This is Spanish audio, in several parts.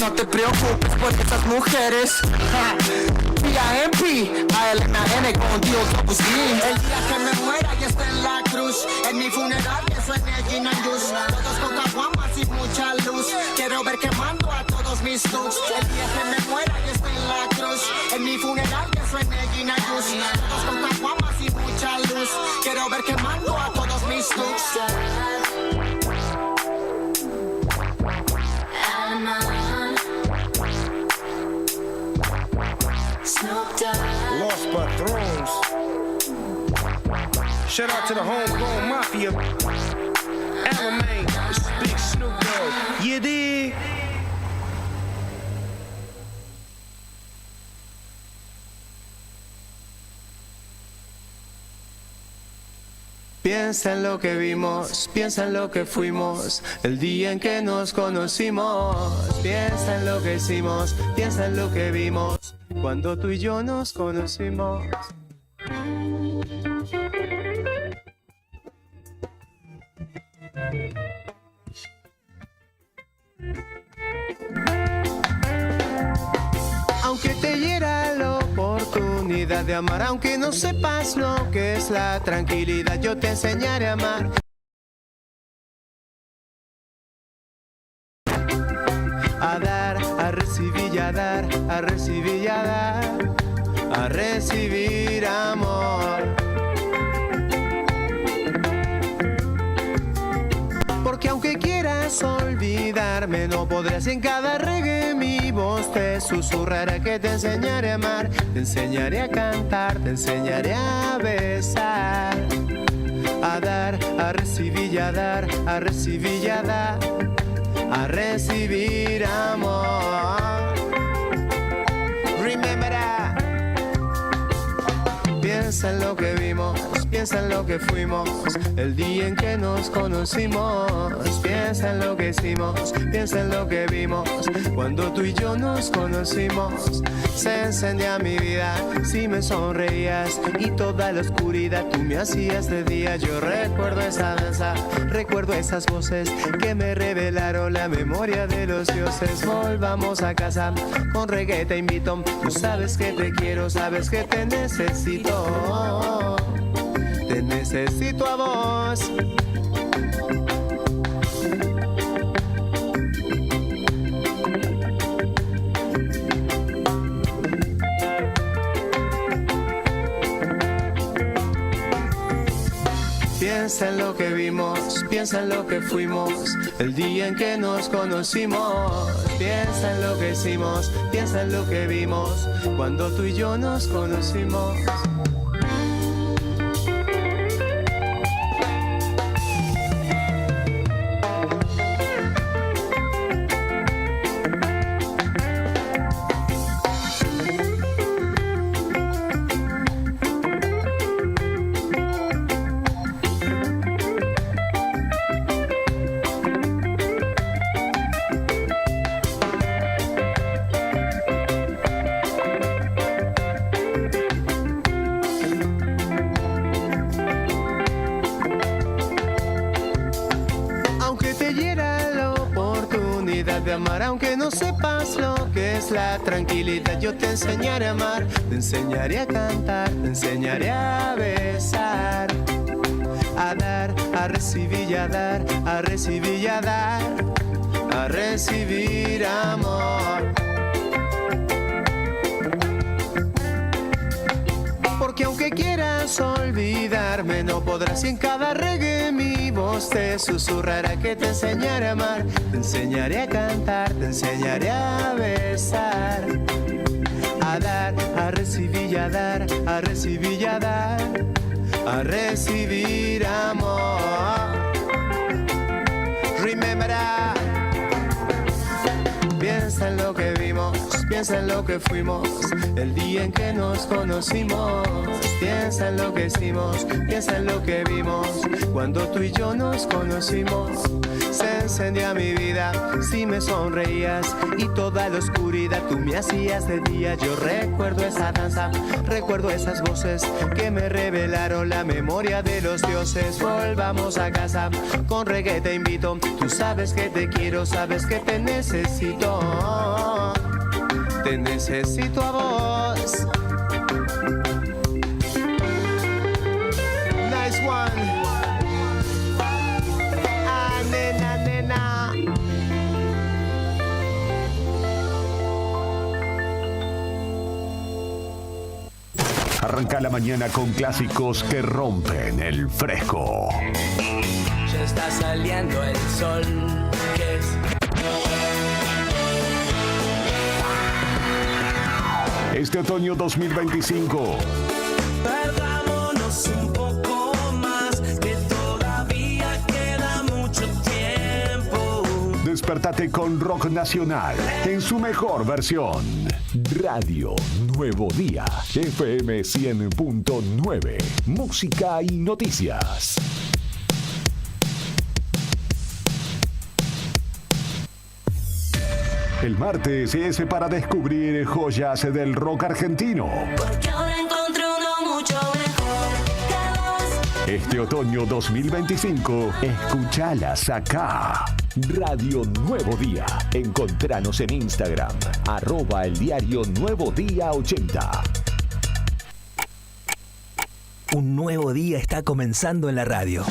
no te preocupes por esas mujeres. P.I.M.P. A-L-M-A-N con Dios Opus Dei. El día que me muera y esté en la cruz, en mi funeral que suene Gin and Juice. Todos con caguamas y mucha luz. Quiero ver quemando a todos mis looks. El día que me muera y esté en la cruz, en mi funeral que suene Gin and Juice. Todos con caguamas y mucha luz. Quiero ver quemando a todos mis looks. Los Patrons. Shout out to the homegrown mafia. Alamein, this is Big Snoop Dogg. You dig? Piensa en lo que vimos, piensa en lo que fuimos, el día en que nos conocimos. Piensa en lo que hicimos, piensa en lo que vimos, cuando tú y yo nos conocimos. Aunque te hiera la oportunidad de amar, aunque no sepas lo que es la tranquilidad, yo te enseñaré a amar. A dar, a recibir y a dar, a recibir y a dar, a recibir amor. Porque aunque quieras olvidarme, no podrás, y en cada reggae mi voz te susurrará que te enseñaré a amar, te enseñaré a cantar, te enseñaré a besar, a dar, a recibir y a dar, a recibir y a dar, a recibir amor. Remember that. Piensa en lo que vimos, piensa en lo que fuimos, el día en que nos conocimos. Piensa en lo que hicimos, piensa en lo que vimos, cuando tú y yo nos conocimos. Se encendía mi vida si me sonreías, y toda la oscuridad tú me hacías de día. Yo recuerdo esa danza, recuerdo esas voces que me revelaron la memoria de los dioses. Volvamos a casa, con reggae te invito. Tú sabes que te quiero, sabes que te necesito. Te necesito a vos. Piensa en lo que vimos, piensa en lo que fuimos, el día en que nos conocimos. Piensa en lo que hicimos, piensa en lo que vimos, cuando tú y yo nos conocimos. Aunque no sepas lo que es la tranquilidad, yo te enseñaré a amar, te enseñaré a cantar, te enseñaré a besar, a dar, a recibir y a dar, a recibir y a dar, a recibir amor. Porque aunque quieras olvidarme, no podrás, y en cada reggae mi voz te susurrará que te enseñaré a amar, te enseñaré a cantar, te enseñaré a besar, a dar, a recibir y a dar, a recibir y a dar, a recibir amor. Remember that. Piensa en lo que vimos, piensa piensa en lo que fuimos, el día en que nos conocimos. Piensa en lo que hicimos, piensa en lo que vimos, cuando tú y yo nos conocimos. Se encendía mi vida si me sonreías y toda la oscuridad tú me hacías de día. Yo recuerdo esa danza, recuerdo esas voces que me revelaron la memoria de los dioses. Volvamos a casa, con reggae te invito. Tú sabes que te quiero, sabes que te necesito. Te necesito a vos. Nice one. Ah, nena, nena. Arranca la mañana con clásicos que rompen el fresco. Ya está saliendo el sol, que es... Este otoño 2025. Perdámonos un poco más, que todavía queda mucho tiempo. Despertate con rock nacional en su mejor versión. Radio Nuevo Día, FM 100.9, música y noticias. El martes es para descubrir joyas del rock argentino. Porque ahora encontré uno mucho mejor que vos. Este otoño 2025, escuchalas acá. Radio Nuevo Día. Encontranos en Instagram, @eldiario Nuevo Día 80. Un nuevo día está comenzando en la radio.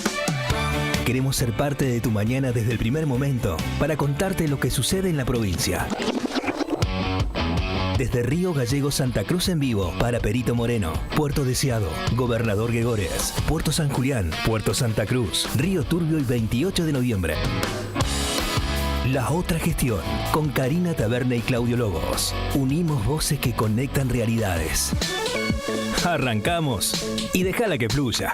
Queremos ser parte de tu mañana desde el primer momento para contarte lo que sucede en la provincia. Desde Río Gallegos Santa Cruz en vivo para Perito Moreno, Puerto Deseado, Gobernador Gregores, Puerto San Julián, Puerto Santa Cruz, Río Turbio y 28 de noviembre. La otra gestión, con Karina Taberne y Claudio Lobos. Unimos voces que conectan realidades. Arrancamos y déjala que fluya.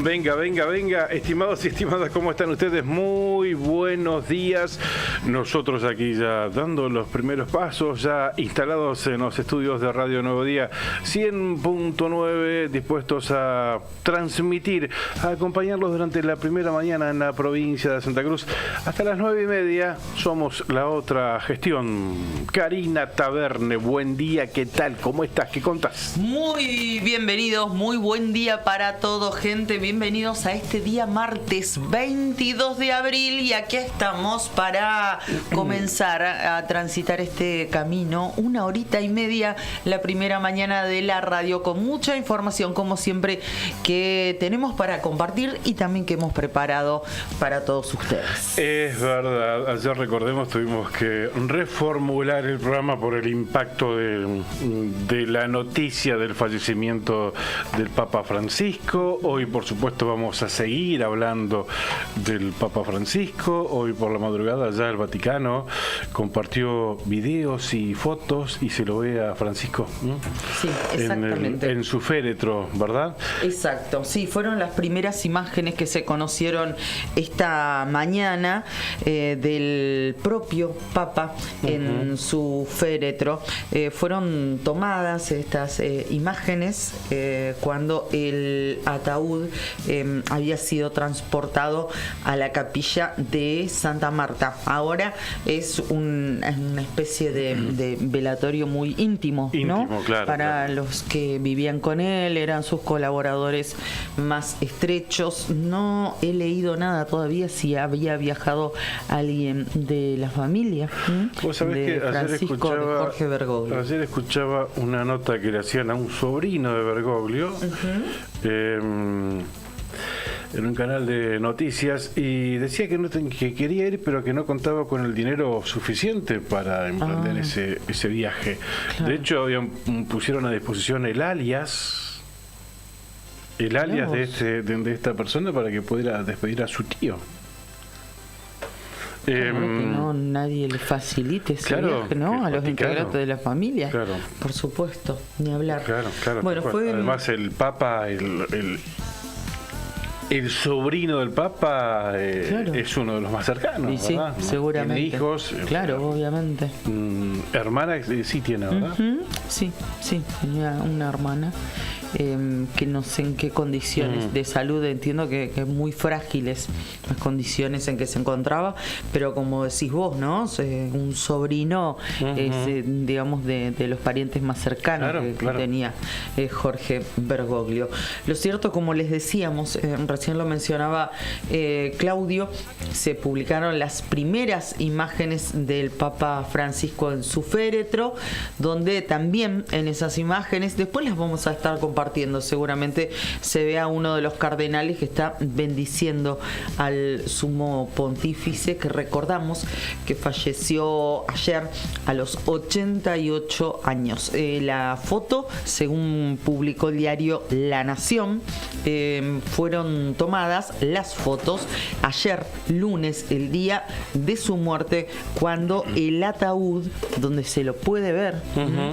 Venga, estimados y estimadas, ¿cómo están ustedes? Muy buenos días. Nosotros aquí ya dando los primeros pasos, ya instalados en los estudios de Radio Nuevo Día 100.9, dispuestos a transmitir, a acompañarlos durante la primera mañana en la provincia de Santa Cruz. Hasta las 9:30 somos la otra gestión. Karina Taberne, buen día, ¿qué tal? ¿Cómo estás? ¿Qué contás? Muy bienvenidos, muy buen día para todo, gente. Bienvenidos a este día martes 22 de abril y aquí estamos para comenzar a transitar este camino, 1 horita y media, la primera mañana de la radio, con mucha información como siempre que tenemos para compartir y también que hemos preparado para todos ustedes. Es verdad, ayer recordemos tuvimos que reformular el programa por el impacto de la noticia del fallecimiento del Papa Francisco. Hoy por supuesto vamos a seguir hablando del Papa Francisco. Hoy por la madrugada ya el Vaticano compartió videos y fotos y se lo ve a Francisco Sí, exactamente. en su féretro, ¿verdad? Exacto, sí, fueron las primeras imágenes que se conocieron esta mañana del propio Papa en su féretro. Fueron tomadas estas imágenes cuando el ataúd había sido transportado a la capilla de Santa Marta. Ahora es una especie de velatorio muy íntimo, ¿no? Claro, para claro. Los que vivían con él, eran sus colaboradores más estrechos. No he leído nada todavía si había viajado alguien de la familia. Vos sabés de que Francisco, de Jorge Bergoglio. ayer escuchaba una nota que le hacían a un sobrino de Bergoglio. en un canal de noticias y decía que quería ir, pero que no contaba con el dinero suficiente para emprender ese viaje. Claro. De hecho, pusieron a disposición el alias de esta persona para que pudiera despedir a su tío. Claro que no, nadie le facilite ese viaje, ¿no? A los integrantes de la familia. Claro. Por supuesto, ni hablar. Claro. Bueno, fue además el Papa, el sobrino del Papa es uno de los más cercanos, y sí, ¿verdad? seguramente. Tiene hijos. Claro, obviamente. Hermana sí tiene, ¿verdad? Sí, tenía una hermana. Que no sé en qué condiciones de salud, entiendo que muy frágiles las condiciones en que se encontraba, pero como decís vos, ¿no? Un sobrino es, digamos, de los parientes más cercanos que tenía Jorge Bergoglio. Lo cierto, como les decíamos, recién lo mencionaba Claudio, se publicaron las primeras imágenes del Papa Francisco en su féretro, donde también en esas imágenes, después las vamos a estar compartiendo, seguramente se ve a uno de los cardenales que está bendiciendo al sumo pontífice, que recordamos que falleció ayer a los 88 años. La foto, según publicó el diario La Nación, fueron tomadas las fotos ayer, lunes, el día de su muerte, cuando el ataúd, donde se lo puede ver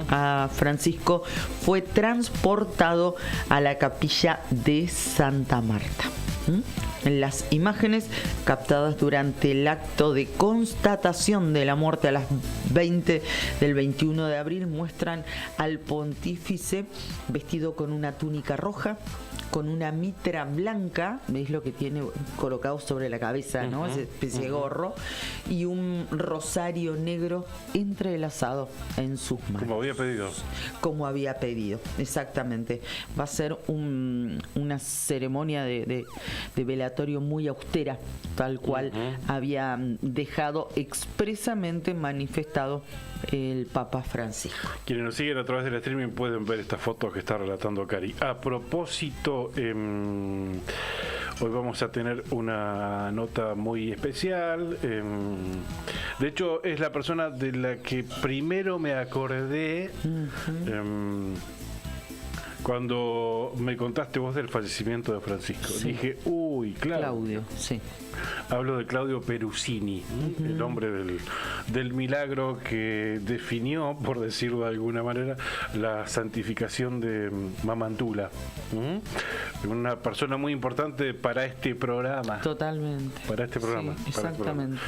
a Francisco, fue transportado a la capilla de Santa Marta. En las imágenes captadas durante el acto de constatación de la muerte a las 20 del 21 de abril muestran al pontífice vestido con una túnica roja, con una mitra blanca, veis lo que tiene colocado sobre la cabeza, ¿no? Esa especie de gorro, y un rosario negro entrelazado en sus manos. Como había pedido, exactamente. Va a ser una ceremonia de velatorio muy austera, tal cual había dejado expresamente manifestado el Papa Francisco. Quienes nos siguen a través del streaming pueden ver estas fotos que está relatando Cari. A propósito, hoy vamos a tener una nota muy especial. De hecho, es la persona de la que primero me acordé cuando me contaste vos del fallecimiento de Francisco. Dije, uy, Claudio, sí. Hablo de Claudio Perusini, el hombre del milagro que definió, por decirlo de alguna manera, la santificación de Mamantula. Una persona muy importante para este programa. Totalmente. Para este programa. Sí, exactamente.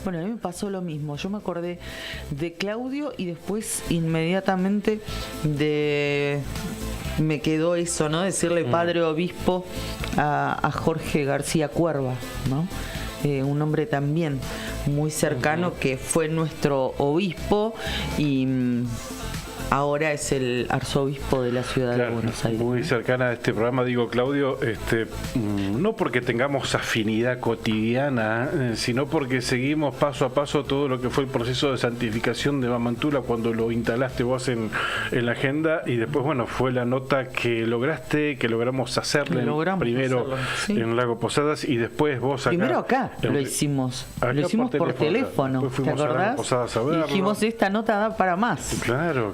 Bueno, a mí me pasó lo mismo. Yo me acordé de Claudio y después inmediatamente me quedó eso, ¿no? Decirle padre obispo a Jorge García Cuerva, ¿no? Un hombre también muy cercano que fue nuestro obispo y ahora es el arzobispo de la ciudad de Buenos Aires. Muy cercana a este programa, digo, Claudio, no porque tengamos afinidad cotidiana, sino porque seguimos paso a paso todo lo que fue el proceso de santificación de Mamantula cuando lo instalaste vos en la agenda, y después, bueno, fue la nota que logramos hacerle primero en Lago Posadas y después vos acá. Primero acá lo hicimos por teléfono, ¿te acordás? Dijimos, esta nota da para más. Claro.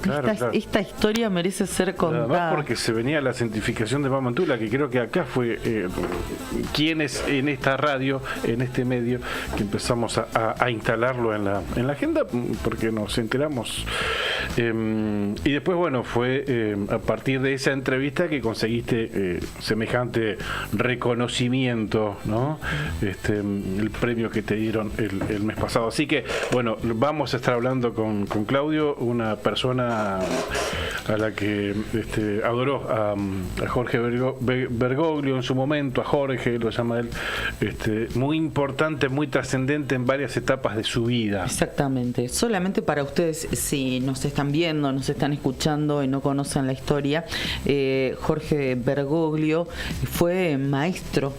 Esta historia merece ser contada. Además porque se venía la santificación de Mamantula, que creo que acá fue quienes en esta radio, en este medio, que empezamos a instalarlo en la agenda, porque nos enteramos. Y después, bueno, fue a partir de esa entrevista que conseguiste semejante reconocimiento, ¿no? El premio que te dieron el mes pasado. Así que, bueno, vamos a estar hablando con Claudio, una persona a la que adoró a Jorge Bergoglio en su momento, a Jorge, lo llama él, muy importante, muy trascendente en varias etapas de su vida. Exactamente. Solamente para ustedes, si nos están viendo, nos están escuchando y no conocen la historia, Jorge Bergoglio fue maestro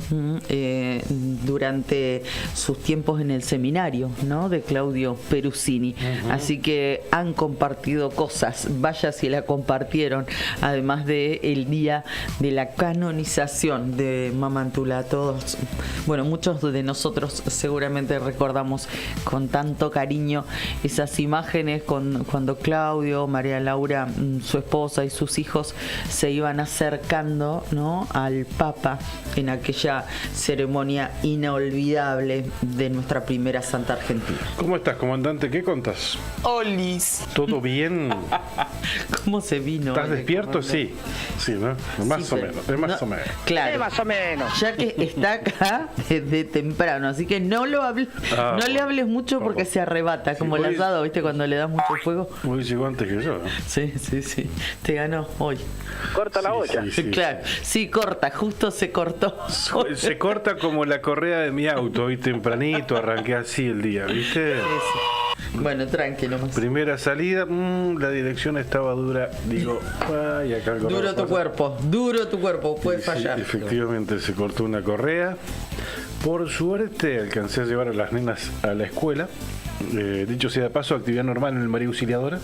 durante sus tiempos en el seminario, ¿no?, de Claudio Perusini. Así que han compartido cosas. Vaya si la compartieron, además de el día de la canonización de Mamantula. Todos, bueno, muchos de nosotros seguramente recordamos con tanto cariño esas imágenes cuando Claudio, María Laura, su esposa y sus hijos se iban acercando, ¿no?, al Papa en aquella ceremonia inolvidable de nuestra primera Santa Argentina. ¿Cómo estás, comandante? ¿Qué contás? ¡Olis! ¿Todo bien? ¿Cómo se vino? ¿Estás despierto? Sí. Sí, ¿no? Más Sí, o pero- menos. Es más no, o menos. Claro. Más o menos. Ya que está acá desde temprano, así que no le bueno. hables mucho porque se arrebata, Sí, como el hoy- asado, ¿viste? Cuando le das mucho fuego. Hoy llegó antes que yo, ¿no? Sí. Te ganó hoy. Corta la olla. Sí, sí, Claro, sí, corta, justo se cortó. Se corta como la correa de mi auto. Hoy tempranito arranqué así el día, ¿viste? Sí. Bueno, tranquilo más. Primera salida, la dirección estaba dura. Digo, ay, acá algo Duro raro tu pasa. cuerpo, puede Sí, fallar. efectivamente se cortó una correa. Por suerte alcancé a llevar a las nenas a la escuela. Dicho sea de paso, actividad normal en el María Auxiliadora.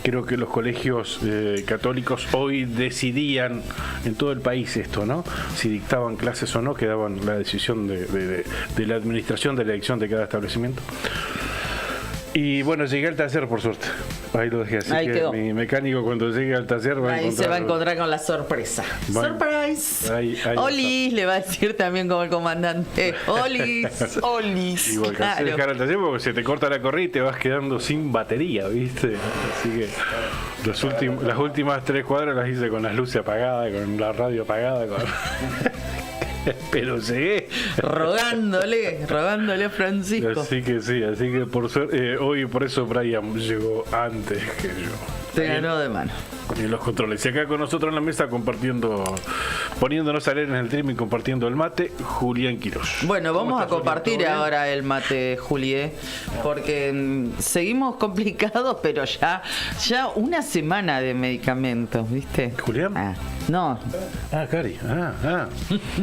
Creo que los colegios católicos hoy decidían en todo el país esto, ¿no? Si dictaban clases o no, quedaban la decisión de la administración de la elección de cada establecimiento. Y bueno, llegué al taller por suerte. Ahí lo dejé, así Ahí que quedó. mi mecánico cuando llegue al taller va a Ahí encontrar... se va a encontrar con la sorpresa. Bueno, ¡Surprise! ahí Olis, le va a decir también como el comandante. Olis, Olis. Igual alcancé a dejar al taller porque se te corta la correa y te vas quedando sin batería, ¿viste? Así que las últimas 3 cuadras las hice con las luces apagadas, con la radio apagada, pero llegué. Rogándole a Francisco. Así que sí, así que por suerte, hoy por eso Brian llegó antes que yo. Te ganó de mano. En los controles. Y acá con nosotros en la mesa poniéndonos a leer en el stream y compartiendo el mate, Julián Quirós. Bueno, ¿Cómo vamos a estás, Julián? compartir ¿Todo bien? ahora el mate, Juli, porque seguimos complicados, pero ya una semana de medicamentos, ¿viste? ¿Julián? No. Cari.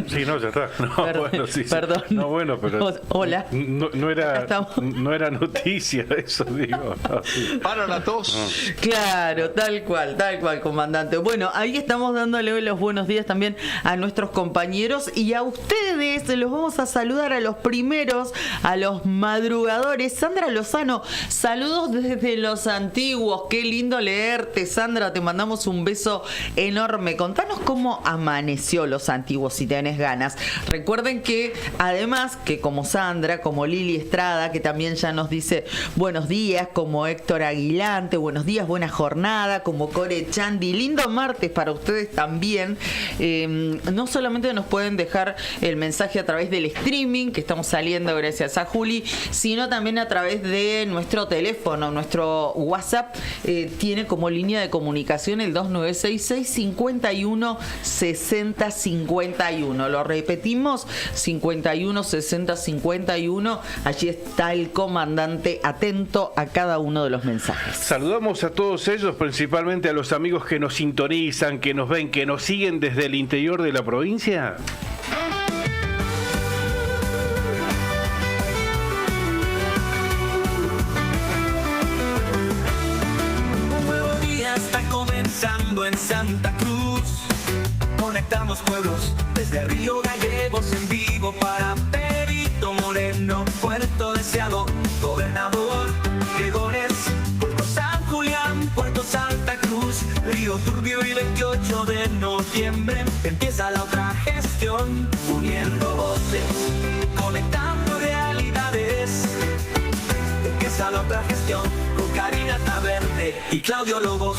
Sí, no, ya está. No, Perdón, bueno, sí. perdón. No, bueno, pero. Hola. No Acá estamos. era noticia eso, digo. Sí. Para la tos. Claro, tal cual, comandante. Bueno, ahí estamos dándole hoy los buenos días también a nuestros compañeros y a ustedes. Los vamos a saludar a los primeros, a los madrugadores. Sandra Lozano, saludos desde los antiguos. Qué lindo leerte, Sandra. Te mandamos un beso enorme. Contanos cómo amaneció los antiguos si tenés ganas. Recuerden que además que como Sandra, como Lili Estrada, que también ya nos dice buenos días, como Héctor Aguilante, buenos días, buena jornada, como Core Chandi, lindo martes para ustedes también. No solamente nos pueden dejar el mensaje a través del streaming, que estamos saliendo gracias a Juli, sino también a través de nuestro teléfono, nuestro WhatsApp. Tiene como línea de comunicación el 2966 51 60 51. Lo repetimos, 51 60 51. Allí está el comandante atento a cada uno de los mensajes. Saludamos a todos ellos, principalmente a los amigos que nos sintonizan, que nos ven, que nos siguen desde el interior de la provincia. Un nuevo día está comenzando en Santa Cruz. Conectamos pueblos desde Río Gallegos en vivo para Perito Moreno, Puerto Deseado, Gobernador Gregores, Puerto San Julián, Puerto Santa Cruz, Río Turbio y 28 de noviembre. Empieza la otra gestión, uniendo voces, conectando realidades. Empieza la otra gestión con Karina Taverne y Claudio Lobos.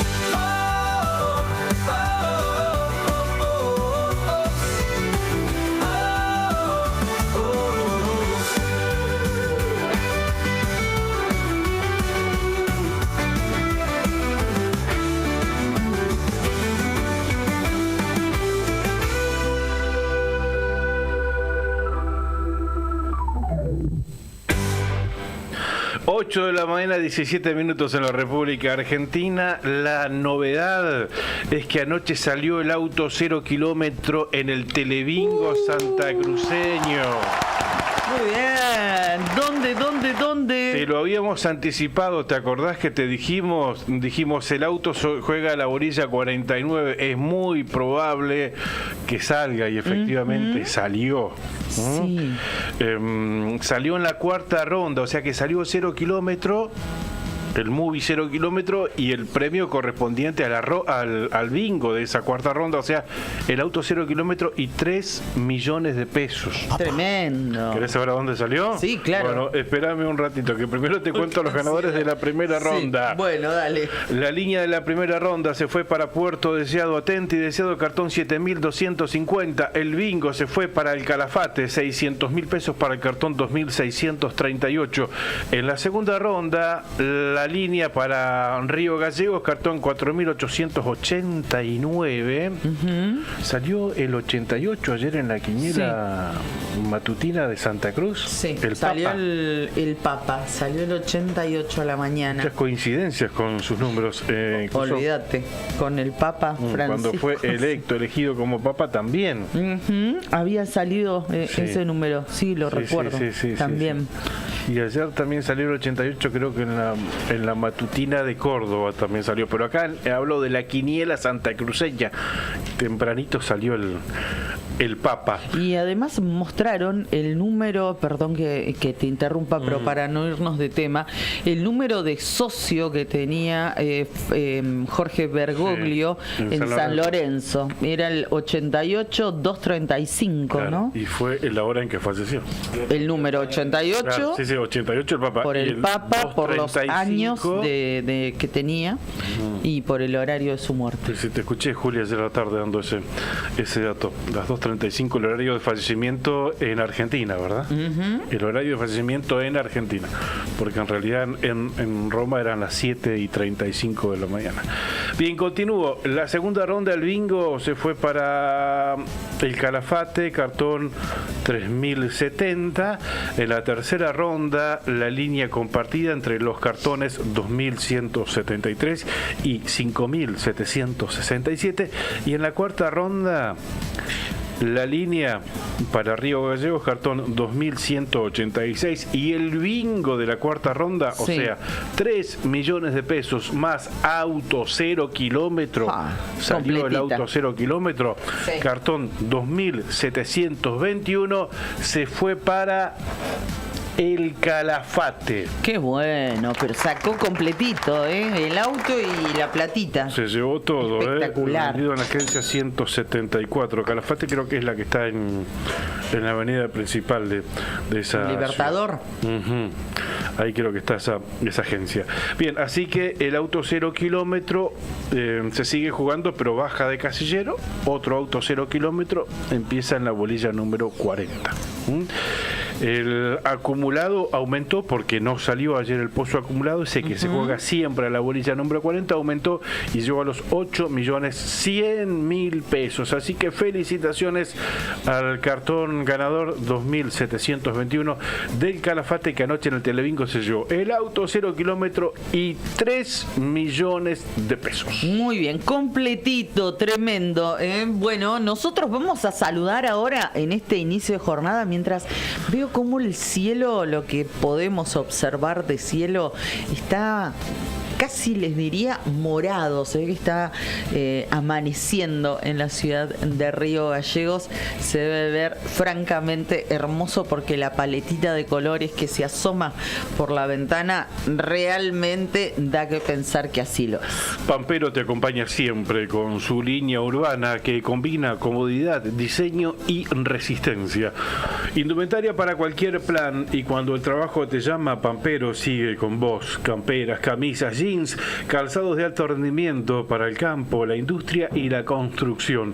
Ocho de la mañana, 17 minutos en la República Argentina. La novedad es que anoche salió el auto 0 kilómetro en el Telebingo santacruceño. Muy bien. ¿Dónde? Te lo habíamos anticipado, ¿te acordás que te dijimos el auto juega a la orilla 49, es muy probable que salga y efectivamente salió. Sí. Salió en la cuarta ronda, o sea que salió 0 kilómetro. El movie 0 kilómetro y el premio correspondiente al bingo de esa cuarta ronda, o sea, el auto 0 kilómetro y 3 millones de pesos. Tremendo. ¿Querés saber a dónde salió? Sí, claro. Bueno, espérame un ratito, que primero te cuento los ganadores de la primera ronda. Bueno, dale. La línea de la primera ronda se fue para Puerto Deseado Atenti, Deseado Cartón 7.250. El bingo se fue para el Calafate, 600.000 pesos para el cartón 2.638. En la segunda ronda, la línea para Río Gallegos, cartón 4.889. Salió el 88 ayer en la quiniela matutina de Santa Cruz. Sí, el salió Papa. el Papa, salió el 88 a la mañana. Muchas coincidencias con sus números. Incluso Olvídate, con el Papa Francisco. cuando fue elegido como Papa también. Había salido Sí. ese número, sí, lo recuerdo. Sí, también. Y ayer también salió el 88, creo que en la matutina de Córdoba también salió. Pero acá hablo de la quiniela santacruceña. Tempranito salió el Papa. Y además mostraron el número, perdón que te interrumpa, pero para no irnos de tema, el número de socio que tenía Jorge Bergoglio en San Lorenzo. Era el 88-235, Claro, ¿no? y fue en la hora en que falleció. El número 88 Claro, sí, 88 el Papa. por Y el Papa, por los 235, años de que tenía y por el horario de su muerte. Sí, te escuché, Julia, ayer a la tarde dando ese dato. Las 2:35, el horario de fallecimiento en Argentina, ¿verdad? El horario de fallecimiento en Argentina. Porque en realidad en Roma eran las 7:35 de la mañana. Bien, continúo. La segunda ronda del bingo se fue para el Calafate, cartón 3070. En la tercera ronda, la línea compartida entre los cartones 2173 y 5767. Y en la cuarta ronda, la línea para Río Gallegos, cartón 2186. Y el bingo de la cuarta ronda, o sea, 3 millones de pesos más auto 0 kilómetro. Salió el auto 0 kilómetro. Sí. Cartón 2721. Se fue para el Calafate. Qué bueno, pero sacó completito, el auto y la platita. Se llevó todo, Espectacular. Vendido en la agencia 174. Calafate creo que es la que está en la avenida principal de esa Libertador. ciudad. Ahí creo que está esa agencia. Bien, así que el auto 0 kilómetro se sigue jugando, pero baja de casillero. Otro auto 0 kilómetro empieza en la bolilla número 40. El acumulado aumentó porque no salió ayer el pozo acumulado, ese que se juega siempre a la bolilla número 40, aumentó y llegó a los 8.100.000 pesos. Así que felicitaciones al cartón ganador 2721 del Calafate, que anoche en el Telebingo se llevó el auto 0 kilómetro y 3 millones de pesos. Muy bien, completito, tremendo. Bueno, nosotros vamos a saludar ahora en este inicio de jornada mientras veo cómo el cielo, lo que podemos observar de cielo, está casi les diría morado. Se ve que está amaneciendo en la ciudad de Río Gallegos. Se debe ver francamente hermoso porque la paletita de colores que se asoma por la ventana realmente da que pensar que así lo es. Pampero te acompaña siempre con su línea urbana que combina comodidad, diseño y resistencia. Indumentaria para cualquier plan, y cuando el trabajo te llama, Pampero sigue con vos. Camperas, camisas, jeans, calzados de alto rendimiento para el campo, la industria y la construcción.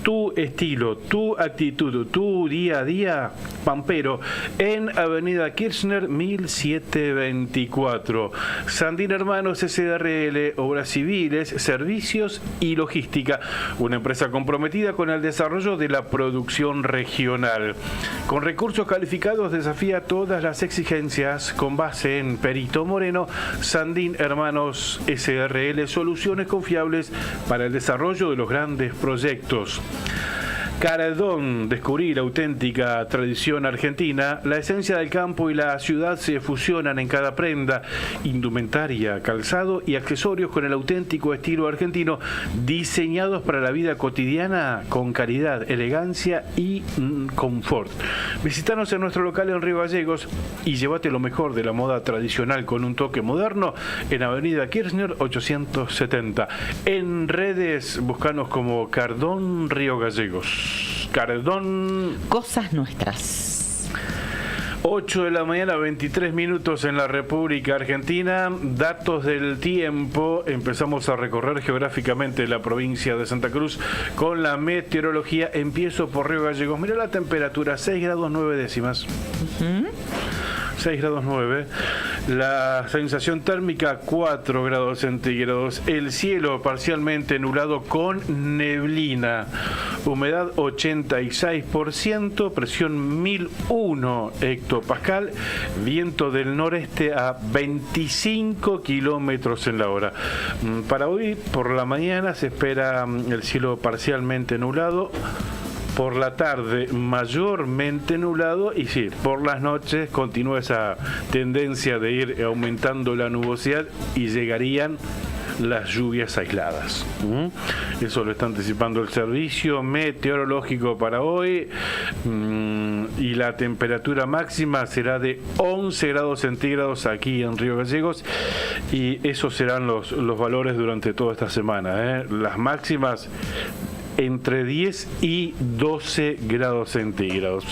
Tu estilo, tu actitud, tu día a día, Pampero, en Avenida Kirchner 1724. Sandín Hermanos SRL, Obras Civiles, Servicios y Logística, una empresa comprometida con el desarrollo de la producción regional. Con recursos calificados desafía todas las exigencias, con base en Perito Moreno. Sandín Hermanos SRL, soluciones confiables para el desarrollo de los grandes proyectos. Cardón, descubrí la auténtica tradición argentina. La esencia del campo y la ciudad se fusionan en cada prenda, indumentaria, calzado y accesorios con el auténtico estilo argentino, diseñados para la vida cotidiana con calidad, elegancia y confort. Visítanos en nuestro local en Río Gallegos y llévate lo mejor de la moda tradicional con un toque moderno en Avenida Kirchner 870. En redes, búscanos como Cardón Río Gallegos. Cardón. Cosas nuestras. 8 de la mañana, 23 minutos en la República Argentina. Datos del tiempo. Empezamos a recorrer geográficamente la provincia de Santa Cruz con la meteorología. Empiezo por Río Gallegos. Mira la temperatura, 6 grados 9 décimas. 6 grados 9. La sensación térmica 4 grados centígrados. El cielo parcialmente nublado con neblina. Humedad 86%. Presión 1001 hectopascal. Viento del noreste a 25 kilómetros en la hora. Para hoy, por la mañana, se espera el cielo parcialmente nublado. Por la tarde mayormente nublado y sí, por las noches continúa esa tendencia de ir aumentando la nubosidad y llegarían las lluvias aisladas. Eso lo está anticipando el servicio meteorológico para hoy. Y la temperatura máxima será de 11 grados centígrados aquí en Río Gallegos y esos serán los valores durante toda esta semana. Las máximas entre 10 y 12 grados centígrados.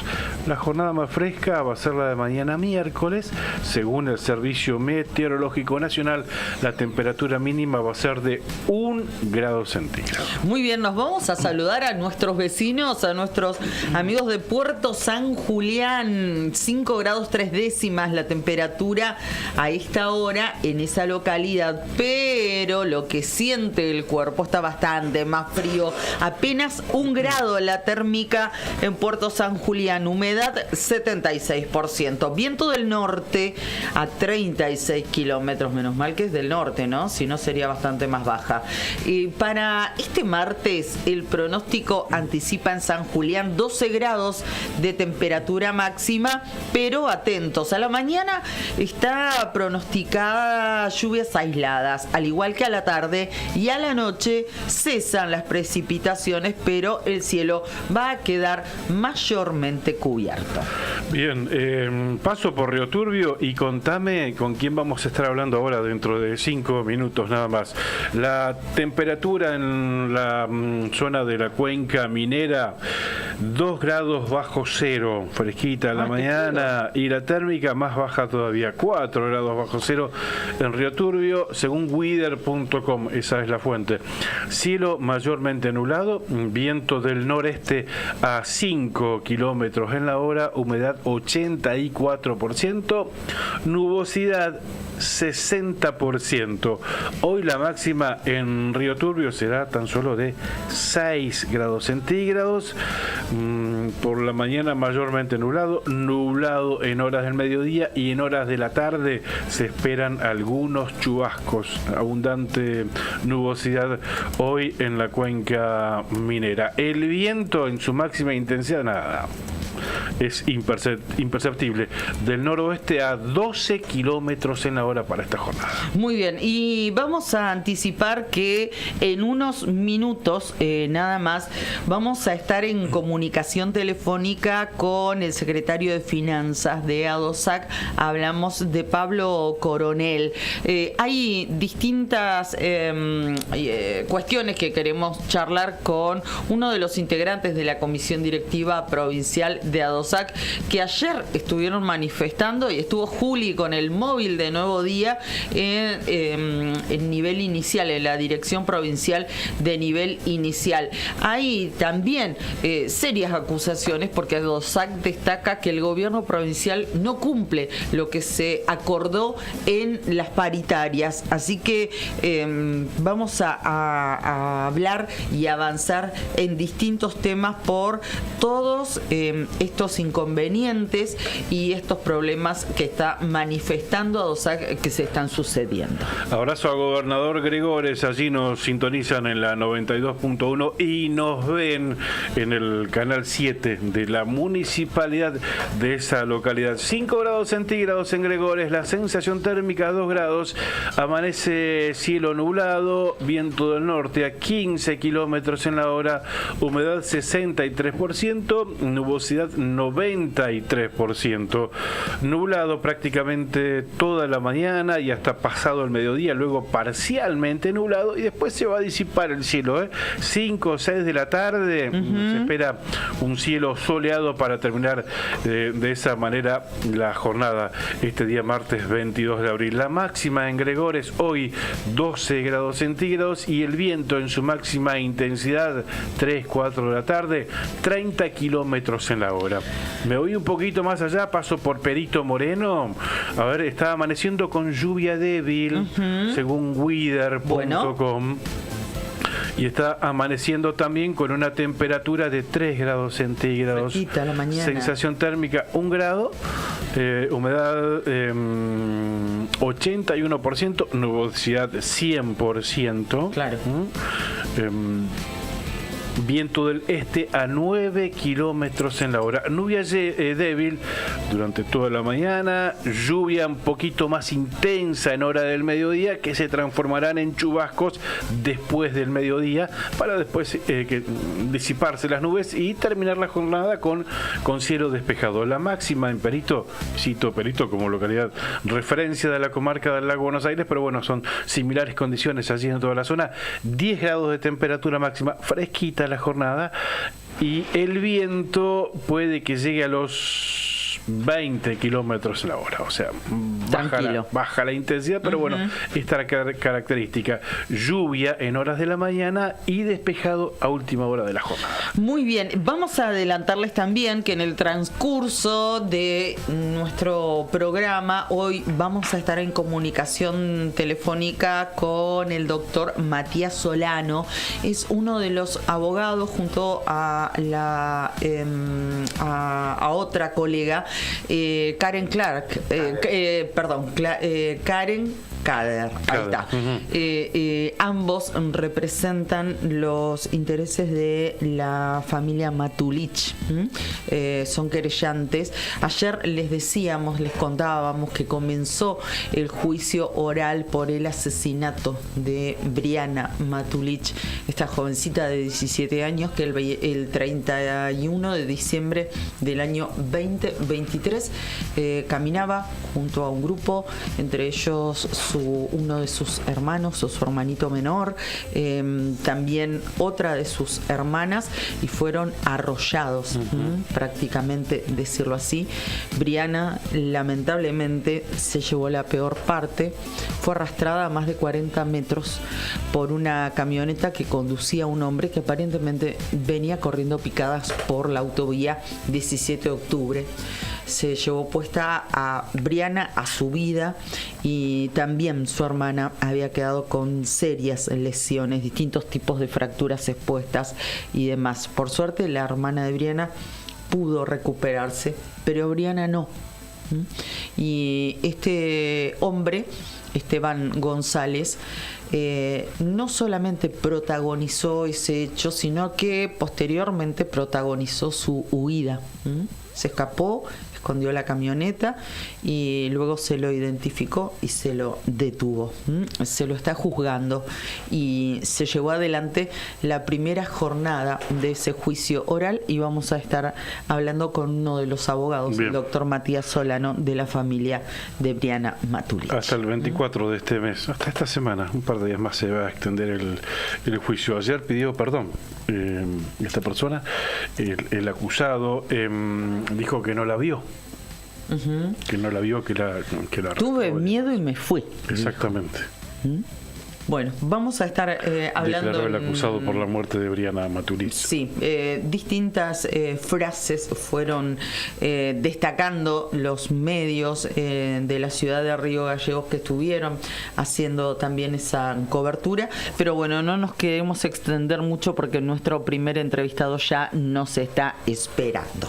La jornada más fresca va a ser la de mañana miércoles. Según el Servicio Meteorológico Nacional, la temperatura mínima va a ser de 1 grado centígrado. Muy bien, nos vamos a saludar a nuestros vecinos, a nuestros amigos de Puerto San Julián. 5 grados 3 décimas la temperatura a esta hora en esa localidad, pero lo que siente el cuerpo está bastante más frío. Apenas 1 grado la térmica en Puerto San Julián, humedad 76%, viento del norte a 36 kilómetros, menos mal que es del norte, ¿no? Si no sería bastante más baja. Y para este martes el pronóstico anticipa en San Julián 12 grados de temperatura máxima, pero atentos, a la mañana está pronosticada lluvias aisladas, al igual que a la tarde, y a la noche cesan las precipitaciones, pero el cielo va a quedar mayormente cubierto. Bien, paso por Río Turbio y contame con quién vamos a estar hablando ahora dentro de 5 minutos nada más. La temperatura en la zona de la cuenca minera, 2 grados bajo cero, fresquita en la mañana, y la térmica más baja todavía, 4 grados bajo cero en Río Turbio, según weather.com, esa es la fuente. Cielo mayormente nublado, viento del noreste a 5 kilómetros en la hora, humedad 84%, nubosidad 60%. Hoy la máxima en Río Turbio será tan solo de 6 grados centígrados. Por la mañana mayormente nublado en horas del mediodía y en horas de la tarde se esperan algunos chubascos. Abundante nubosidad hoy en la cuenca minera. El viento en su máxima intensidad, nada. Es imperceptible, del noroeste a 12 kilómetros en la hora para esta jornada. Muy bien, y vamos a anticipar que en unos minutos nada más vamos a estar en comunicación telefónica con el secretario de Finanzas de ADOSAC. Hablamos de Pablo Coronel. Hay distintas cuestiones que queremos charlar con uno de los integrantes de la Comisión Directiva Provincial de ADOSAC, que ayer estuvieron manifestando, y estuvo Juli con el móvil de Nuevo Día en nivel inicial, en la Dirección Provincial de Nivel Inicial. Hay también serias acusaciones porque ADOSAC destaca que el gobierno provincial no cumple lo que se acordó en las paritarias. Así que vamos a hablar y avanzar en distintos temas por todos estos los inconvenientes y estos problemas que está manifestando ADOSAC que se están sucediendo. Abrazo a Gobernador Gregores, allí nos sintonizan en la 92.1 y nos ven en el canal 7 de la municipalidad de esa localidad. 5 grados centígrados en Gregores, la sensación térmica 2 grados, amanece cielo nublado, viento del norte a 15 kilómetros en la hora, humedad 63%, nubosidad 93%, nublado prácticamente toda la mañana y hasta pasado el mediodía, luego parcialmente nublado y después se va a disipar el cielo, 5 o 6 de la tarde, se espera un cielo soleado para terminar de esa manera la jornada este día martes 22 de abril. La máxima en Gregores hoy 12 grados centígrados y el viento en su máxima intensidad 3-4 de la tarde 30 kilómetros en la hora. Me voy un poquito más allá, paso por Perito Moreno. A ver, está amaneciendo con lluvia débil según weather.com. Y está amaneciendo también con una temperatura de 3 grados centígrados. Fresquita la mañana. Sensación térmica 1 grado, humedad 81%, nubosidad 100%. Claro. Viento del este a 9 kilómetros en la hora. Lluvia débil durante toda la mañana. Lluvia un poquito más intensa en hora del mediodía que se transformarán en chubascos después del mediodía para después disiparse las nubes y terminar la jornada con cielo despejado. La máxima en Perito, cito Perito como localidad referencia de la comarca del Lago Buenos Aires, pero bueno, son similares condiciones allí en toda la zona. 10 grados de temperatura máxima, fresquita la jornada y el viento puede que llegue a los 20 kilómetros la hora, o sea, baja la intensidad, pero bueno, esta característica, lluvia en horas de la mañana y despejado a última hora de la jornada. Muy bien, vamos a adelantarles también que en el transcurso de nuestro programa hoy vamos a estar en comunicación telefónica con el doctor Matías Solano. Es uno de los abogados junto a a otra colega, Karen Clark, Karen Kader, ahí está. Ambos representan los intereses de la familia Matulich, son querellantes. Ayer les contábamos que comenzó el juicio oral por el asesinato de Briana Matulich, esta jovencita de 17 años que el 31 de diciembre del año 2023 caminaba junto a un grupo, entre ellos uno de sus hermanos o su hermanito menor, también otra de sus hermanas, y fueron arrollados, prácticamente decirlo así. Briana lamentablemente se llevó la peor parte, fue arrastrada a más de 40 metros por una camioneta que conducía a un hombre que aparentemente venía corriendo picadas por la autovía 17 de octubre. Se llevó puesta a Briana a su vida y también su hermana había quedado con serias lesiones, distintos tipos de fracturas expuestas y demás. Por suerte la hermana de Briana pudo recuperarse, pero Briana no. Y este hombre, Esteban González, no solamente protagonizó ese hecho, sino que posteriormente protagonizó su huida. Se escapó, escondió la camioneta y luego se lo identificó y se lo detuvo. Se lo está juzgando y se llevó adelante la primera jornada de ese juicio oral y vamos a estar hablando con uno de los abogados, el doctor Matías Solano, de la familia de Briana Matulich. Hasta el 24 de este mes, hasta esta semana, un par de días más se va a extender el juicio. Ayer pidió perdón esta persona, el acusado dijo que no la vio. Que no la vio, que la tuve miedo y me fui. Exactamente. Bueno, vamos a estar hablando... Declaró el acusado por la muerte de Briana Maturizzo. Sí, distintas frases fueron destacando los medios de la ciudad de Río Gallegos que estuvieron haciendo también esa cobertura, pero bueno, no nos queremos extender mucho porque nuestro primer entrevistado ya nos está esperando.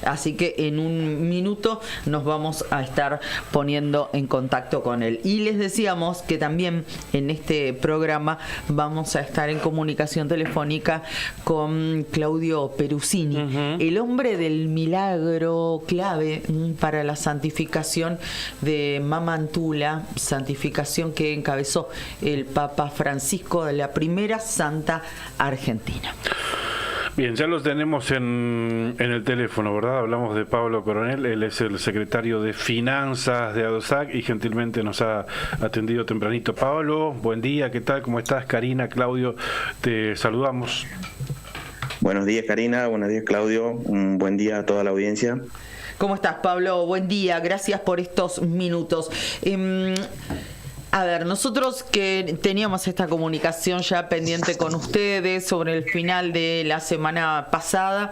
Así que en un minuto nos vamos a estar poniendo en contacto con él. Y les decíamos que también en este programa vamos a estar en comunicación telefónica con Claudio Perusini, el hombre del milagro clave para la santificación de Mamantula, santificación que encabezó el Papa Francisco de la primera santa argentina. Bien, ya lo tenemos en el teléfono, ¿verdad? Hablamos de Pablo Coronel, él es el secretario de Finanzas de ADOSAC y gentilmente nos ha atendido tempranito. Pablo, buen día, ¿qué tal? ¿Cómo estás? Karina, Claudio, te saludamos. Buenos días, Karina, buenos días, Claudio, un buen día a toda la audiencia. ¿Cómo estás, Pablo? Buen día, gracias por estos minutos. A ver, nosotros que teníamos esta comunicación ya pendiente con ustedes sobre el final de la semana pasada,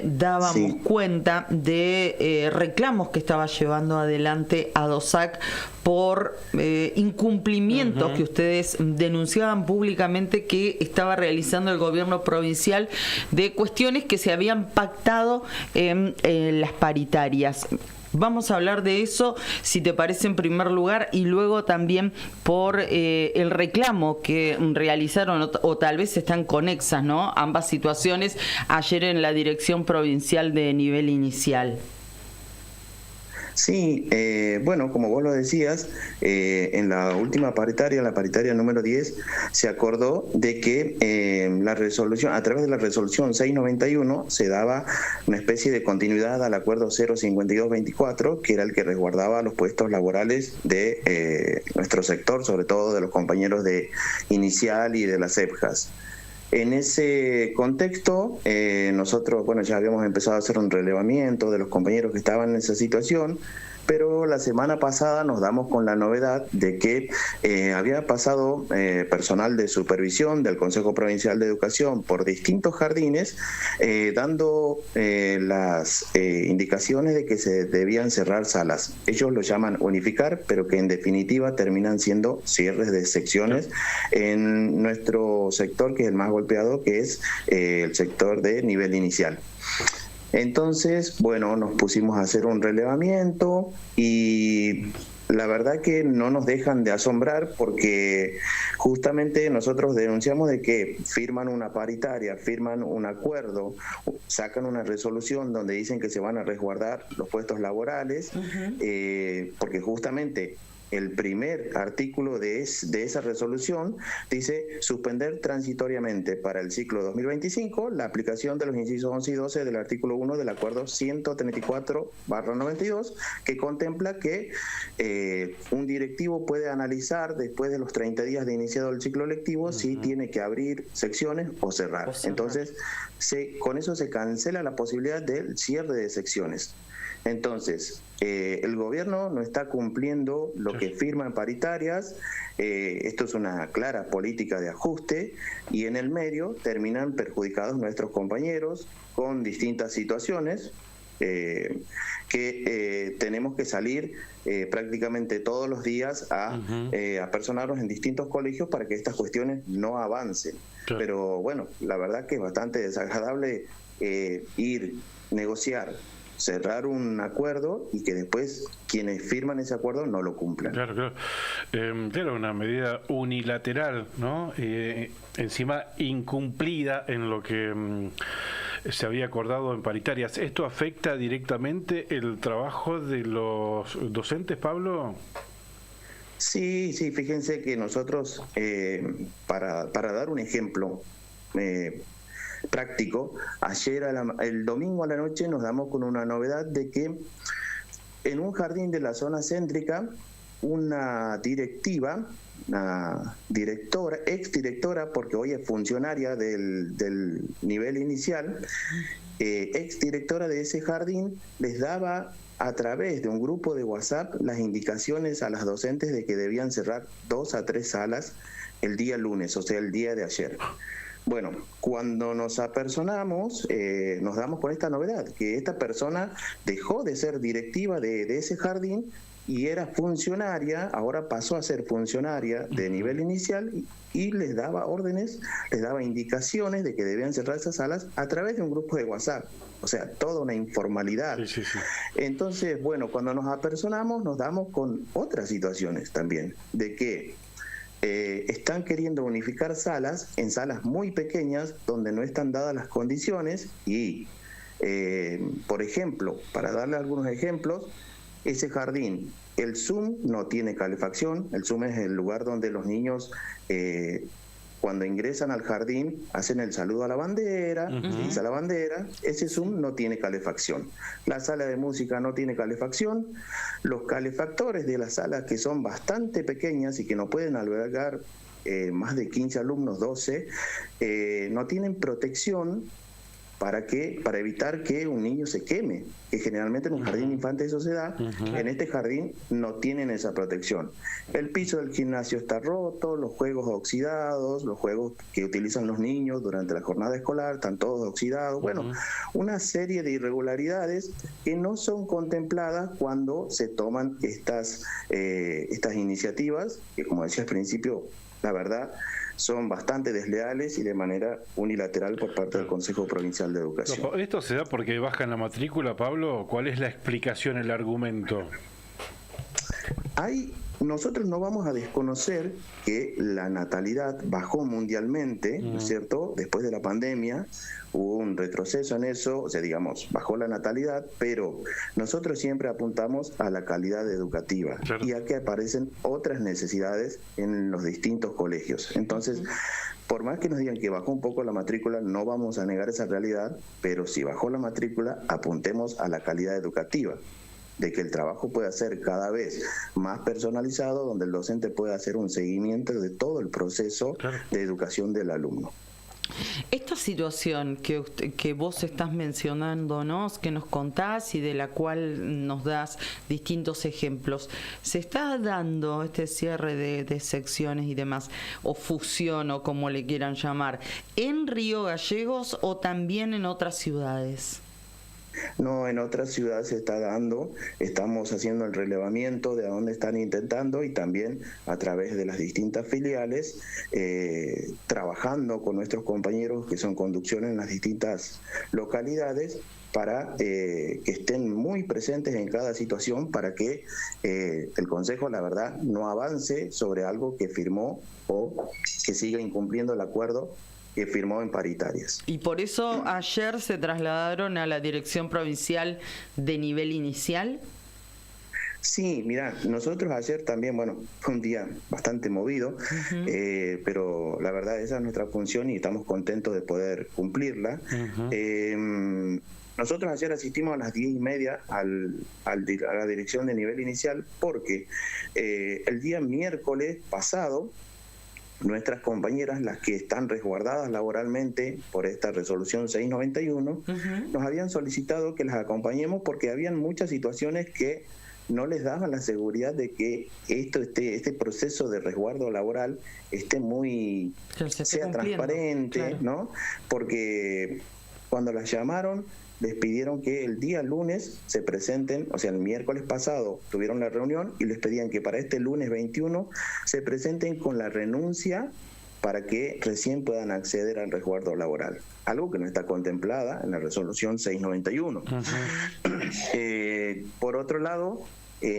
dábamos cuenta de reclamos que estaba llevando adelante ADOSAC por incumplimientos que ustedes denunciaban públicamente que estaba realizando el gobierno provincial de cuestiones que se habían pactado en las paritarias. Vamos a hablar de eso, si te parece, en primer lugar, y luego también por el reclamo que realizaron, o tal vez están conexas, ¿no?, ambas situaciones, ayer en la Dirección Provincial de Nivel Inicial. Sí, bueno, como vos lo decías, en la última paritaria, la paritaria número 10, se acordó de que la resolución, a través de la resolución 691, se daba una especie de continuidad al acuerdo 05224, que era el que resguardaba los puestos laborales de nuestro sector, sobre todo de los compañeros de Inicial y de las EPJAS. En ese contexto, nosotros, bueno, ya habíamos empezado a hacer un relevamiento de los compañeros que estaban en esa situación, pero la semana pasada nos damos con la novedad de que había pasado personal de supervisión del Consejo Provincial de Educación por distintos jardines, dando las indicaciones de que se debían cerrar salas. Ellos lo llaman unificar, pero que en definitiva terminan siendo cierres de secciones en nuestro sector, que es el más golpeado, que es el sector de nivel inicial. Entonces, bueno, nos pusimos a hacer un relevamiento y la verdad que no nos dejan de asombrar porque justamente nosotros denunciamos de que firman una paritaria, firman un acuerdo, sacan una resolución donde dicen que se van a resguardar los puestos laborales, porque justamente el primer artículo de esa resolución dice suspender transitoriamente para el ciclo 2025 la aplicación de los incisos 11 y 12 del artículo 1 del acuerdo 134/92, que contempla que un directivo puede analizar después de los 30 días de iniciado el ciclo lectivo si tiene que abrir secciones o cerrar. Entonces, con eso se cancela la posibilidad del cierre de secciones. Entonces, el gobierno no está cumpliendo lo que firma en paritarias, esto es una clara política de ajuste y en el medio terminan perjudicados nuestros compañeros con distintas situaciones que tenemos que salir prácticamente todos los días a personarnos en distintos colegios para que estas cuestiones no avancen. Claro. Pero bueno, la verdad que es bastante desagradable negociar, cerrar un acuerdo y que después quienes firman ese acuerdo no lo cumplan. Claro, claro. Claro, una medida unilateral, ¿no? Encima incumplida en lo que se había acordado en paritarias. ¿Esto afecta directamente el trabajo de los docentes, Pablo? Sí, fíjense que nosotros, para dar un ejemplo práctico, ayer el domingo a la noche nos damos con una novedad de que en un jardín de la zona céntrica, una directiva, una directora, exdirectora, porque hoy es funcionaria del nivel inicial, exdirectora de ese jardín, les daba a través de un grupo de WhatsApp las indicaciones a las docentes de que debían cerrar 2 a 3 salas el día lunes, o sea, el día de ayer. Bueno, cuando nos apersonamos, nos damos con esta novedad, que esta persona dejó de ser directiva de ese jardín y era funcionaria, ahora pasó a ser funcionaria de nivel inicial y les daba órdenes, les daba indicaciones de que debían cerrar esas salas a través de un grupo de WhatsApp. O sea, toda una informalidad. Sí. Entonces, bueno, cuando nos apersonamos nos damos con otras situaciones también, de que están queriendo unificar salas en salas muy pequeñas donde no están dadas las condiciones y, por ejemplo, para darle algunos ejemplos, ese jardín, el Zoom no tiene calefacción. El Zoom es el lugar donde los niños cuando ingresan al jardín hacen el saludo a la bandera, se dice a la bandera. Ese Zoom no tiene calefacción. La sala de música no tiene calefacción. Los calefactores de las salas, que son bastante pequeñas y que no pueden albergar más de 15 alumnos, 12, no tienen protección para evitar que un niño se queme, que generalmente en un jardín de infantes eso se da. En este jardín no tienen esa protección. El piso del gimnasio está roto, los juegos oxidados, los juegos que utilizan los niños durante la jornada escolar están todos oxidados. Bueno, una serie de irregularidades que no son contempladas cuando se toman estas iniciativas, que como decía al principio, la verdad, son bastante desleales y de manera unilateral por parte del Consejo Provincial de Educación. ¿Esto se da porque bajan la matrícula, Pablo? ¿Cuál es la explicación, el argumento? Nosotros no vamos a desconocer que la natalidad bajó mundialmente, ¿no es cierto? Después de la pandemia hubo un retroceso en eso, o sea, digamos, bajó la natalidad, pero nosotros siempre apuntamos a la calidad educativa y a que aparecen otras necesidades en los distintos colegios. Entonces, por más que nos digan que bajó un poco la matrícula, no vamos a negar esa realidad, pero si bajó la matrícula, apuntemos a la calidad educativa, de que el trabajo pueda ser cada vez más personalizado, donde el docente pueda hacer un seguimiento de todo el proceso de educación del alumno. Esta situación que vos estás mencionándonos, que nos contás y de la cual nos das distintos ejemplos, ¿se está dando este cierre de secciones y demás, o fusión o como le quieran llamar, en Río Gallegos o también en otras ciudades? No, en otras ciudades se está dando, estamos haciendo el relevamiento de a dónde están intentando y también a través de las distintas filiales, trabajando con nuestros compañeros que son conducción en las distintas localidades para que estén muy presentes en cada situación para que el Consejo, la verdad, no avance sobre algo que firmó o que siga incumpliendo el acuerdo que firmó en paritarias. Y por eso ayer se trasladaron a la Dirección Provincial de Nivel Inicial. Sí, mira, nosotros ayer también, bueno, fue un día bastante movido, pero la verdad esa es nuestra función y estamos contentos de poder cumplirla. Nosotros ayer asistimos a las 10:30 a la Dirección de Nivel Inicial porque el día miércoles pasado, nuestras compañeras, las que están resguardadas laboralmente por esta resolución 691, nos habían solicitado que las acompañemos porque habían muchas situaciones que no les daban la seguridad de que este proceso de resguardo laboral sea transparente, ¿no? Porque cuando las llamaron les pidieron que el día lunes se presenten, o sea, el miércoles pasado tuvieron la reunión y les pedían que para este lunes 21 se presenten con la renuncia para que recién puedan acceder al resguardo laboral, algo que no está contemplada en la resolución 691. Por otro lado,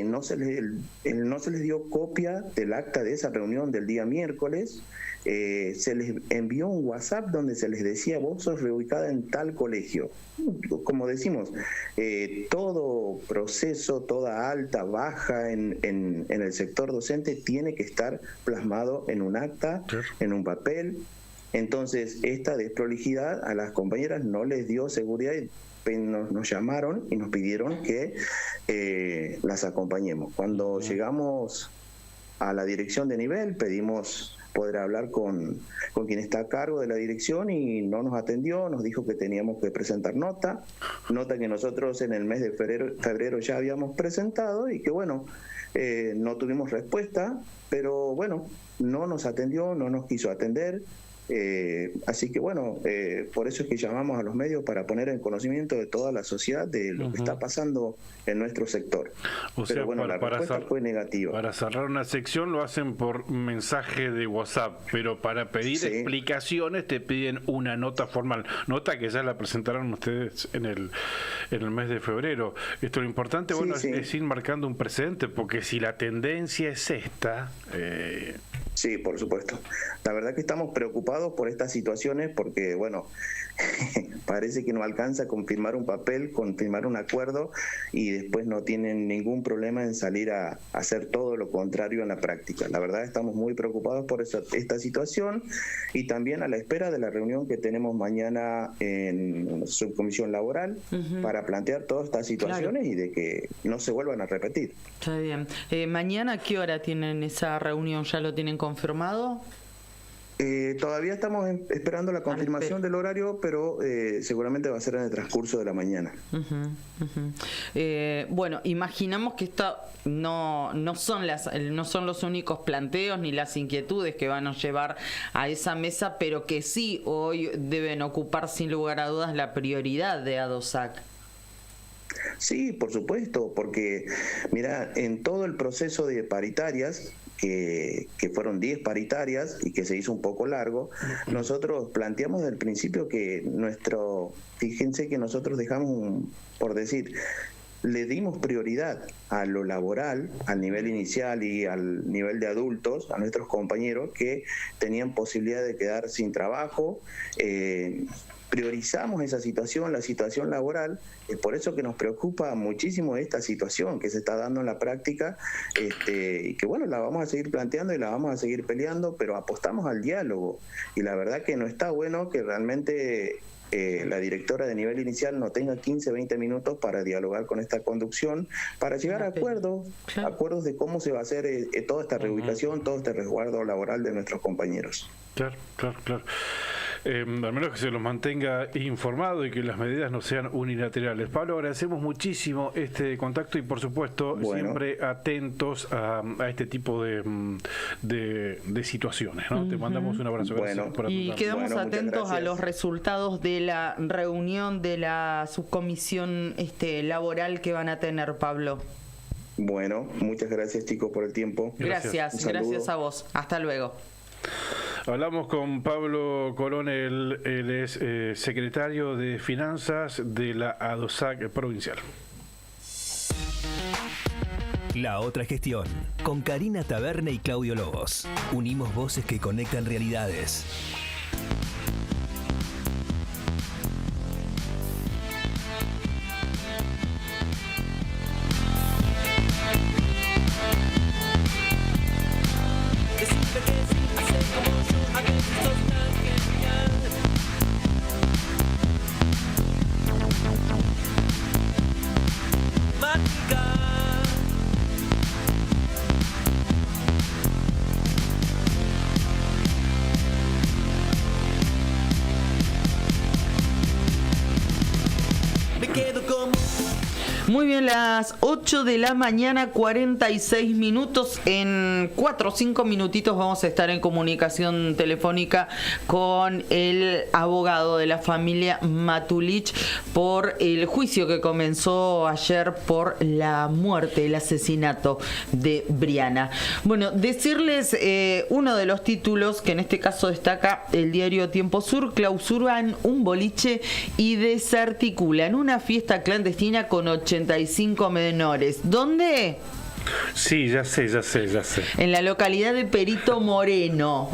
no se les dio copia del acta de esa reunión del día miércoles. Se les envió un WhatsApp donde se les decía: vos sos reubicada en tal colegio. Como decimos, todo proceso, toda alta, baja en el sector docente tiene que estar plasmado en un acta, en un papel. Entonces, esta desprolijidad a las compañeras no les dio seguridad y nos llamaron y nos pidieron que las acompañemos. Cuando llegamos a la dirección de nivel, pedimos poder hablar con quien está a cargo de la dirección y no nos atendió, nos dijo que teníamos que presentar nota que nosotros en el mes de febrero ya habíamos presentado y que bueno, no tuvimos respuesta, pero bueno, no nos atendió, no nos quiso atender. Así que bueno, por eso es que llamamos a los medios para poner en conocimiento de toda la sociedad de lo que está pasando en nuestro sector. Pero bueno, la respuesta fue negativa. Para cerrar una sección lo hacen por mensaje de WhatsApp, pero para pedir explicaciones te piden una nota formal, nota que ya la presentaron ustedes en el mes de febrero. Esto lo importante, bueno, es ir marcando un precedente, porque si la tendencia es esta... Sí, por supuesto. La verdad que estamos preocupados por estas situaciones porque, bueno, parece que no alcanza con firmar un papel, con firmar un acuerdo y después no tienen ningún problema en salir a hacer todo lo contrario en la práctica. La verdad estamos muy preocupados por esta situación y también a la espera de la reunión que tenemos mañana en la subcomisión laboral para plantear todas estas situaciones y de que no se vuelvan a repetir. Está bien. ¿Mañana a qué hora tienen esa reunión? ¿Ya lo tienen confirmado? Todavía estamos esperando la confirmación del horario, pero seguramente va a ser en el transcurso de la mañana. Bueno, imaginamos que esto no son los únicos planteos ni las inquietudes que van a llevar a esa mesa, pero que sí hoy deben ocupar sin lugar a dudas la prioridad de ADOSAC. Sí, por supuesto, porque mira, en todo el proceso de paritarias, que fueron 10 paritarias y que se hizo un poco largo, nosotros planteamos desde el principio que fíjense que nosotros dejamos, por decir, le dimos prioridad a lo laboral, al nivel inicial y al nivel de adultos, a nuestros compañeros que tenían posibilidad de quedar sin trabajo. Priorizamos esa situación, la situación laboral, es por eso que nos preocupa muchísimo esta situación que se está dando en la práctica, y que bueno, la vamos a seguir planteando y la vamos a seguir peleando, pero apostamos al diálogo, y la verdad que no está bueno que realmente la directora de nivel inicial no tenga 15, 20 minutos para dialogar con esta conducción, para llegar a acuerdos de cómo se va a hacer toda esta reubicación, todo este resguardo laboral de nuestros compañeros. Claro. Al menos que se los mantenga informado y que las medidas no sean unilaterales. Pablo, agradecemos muchísimo este contacto y por supuesto siempre atentos a este tipo de situaciones, ¿no? Te mandamos un abrazo. Y quedamos atentos a los resultados de la reunión de la subcomisión laboral que van a tener, Pablo. Bueno, muchas gracias, chicos, por el tiempo. Gracias a vos. Hasta luego. Hablamos con Pablo Colón, él es secretario de Finanzas de la ADOSAC provincial. La otra gestión, con Karina Taberne y Claudio Lobos. Unimos voces que conectan realidades. Muy bien, las 8 de la mañana, 46 minutos. En 4 o 5 minutitos vamos a estar en comunicación telefónica con el abogado de la familia Matulich por el juicio que comenzó ayer por la muerte, el asesinato de Briana. Bueno, decirles uno de los títulos que en este caso destaca el diario Tiempo Sur: clausuran un boliche y desarticulan una fiesta clandestina con 85 menores. ¿Dónde? Sí, ya sé. En la localidad de Perito Moreno.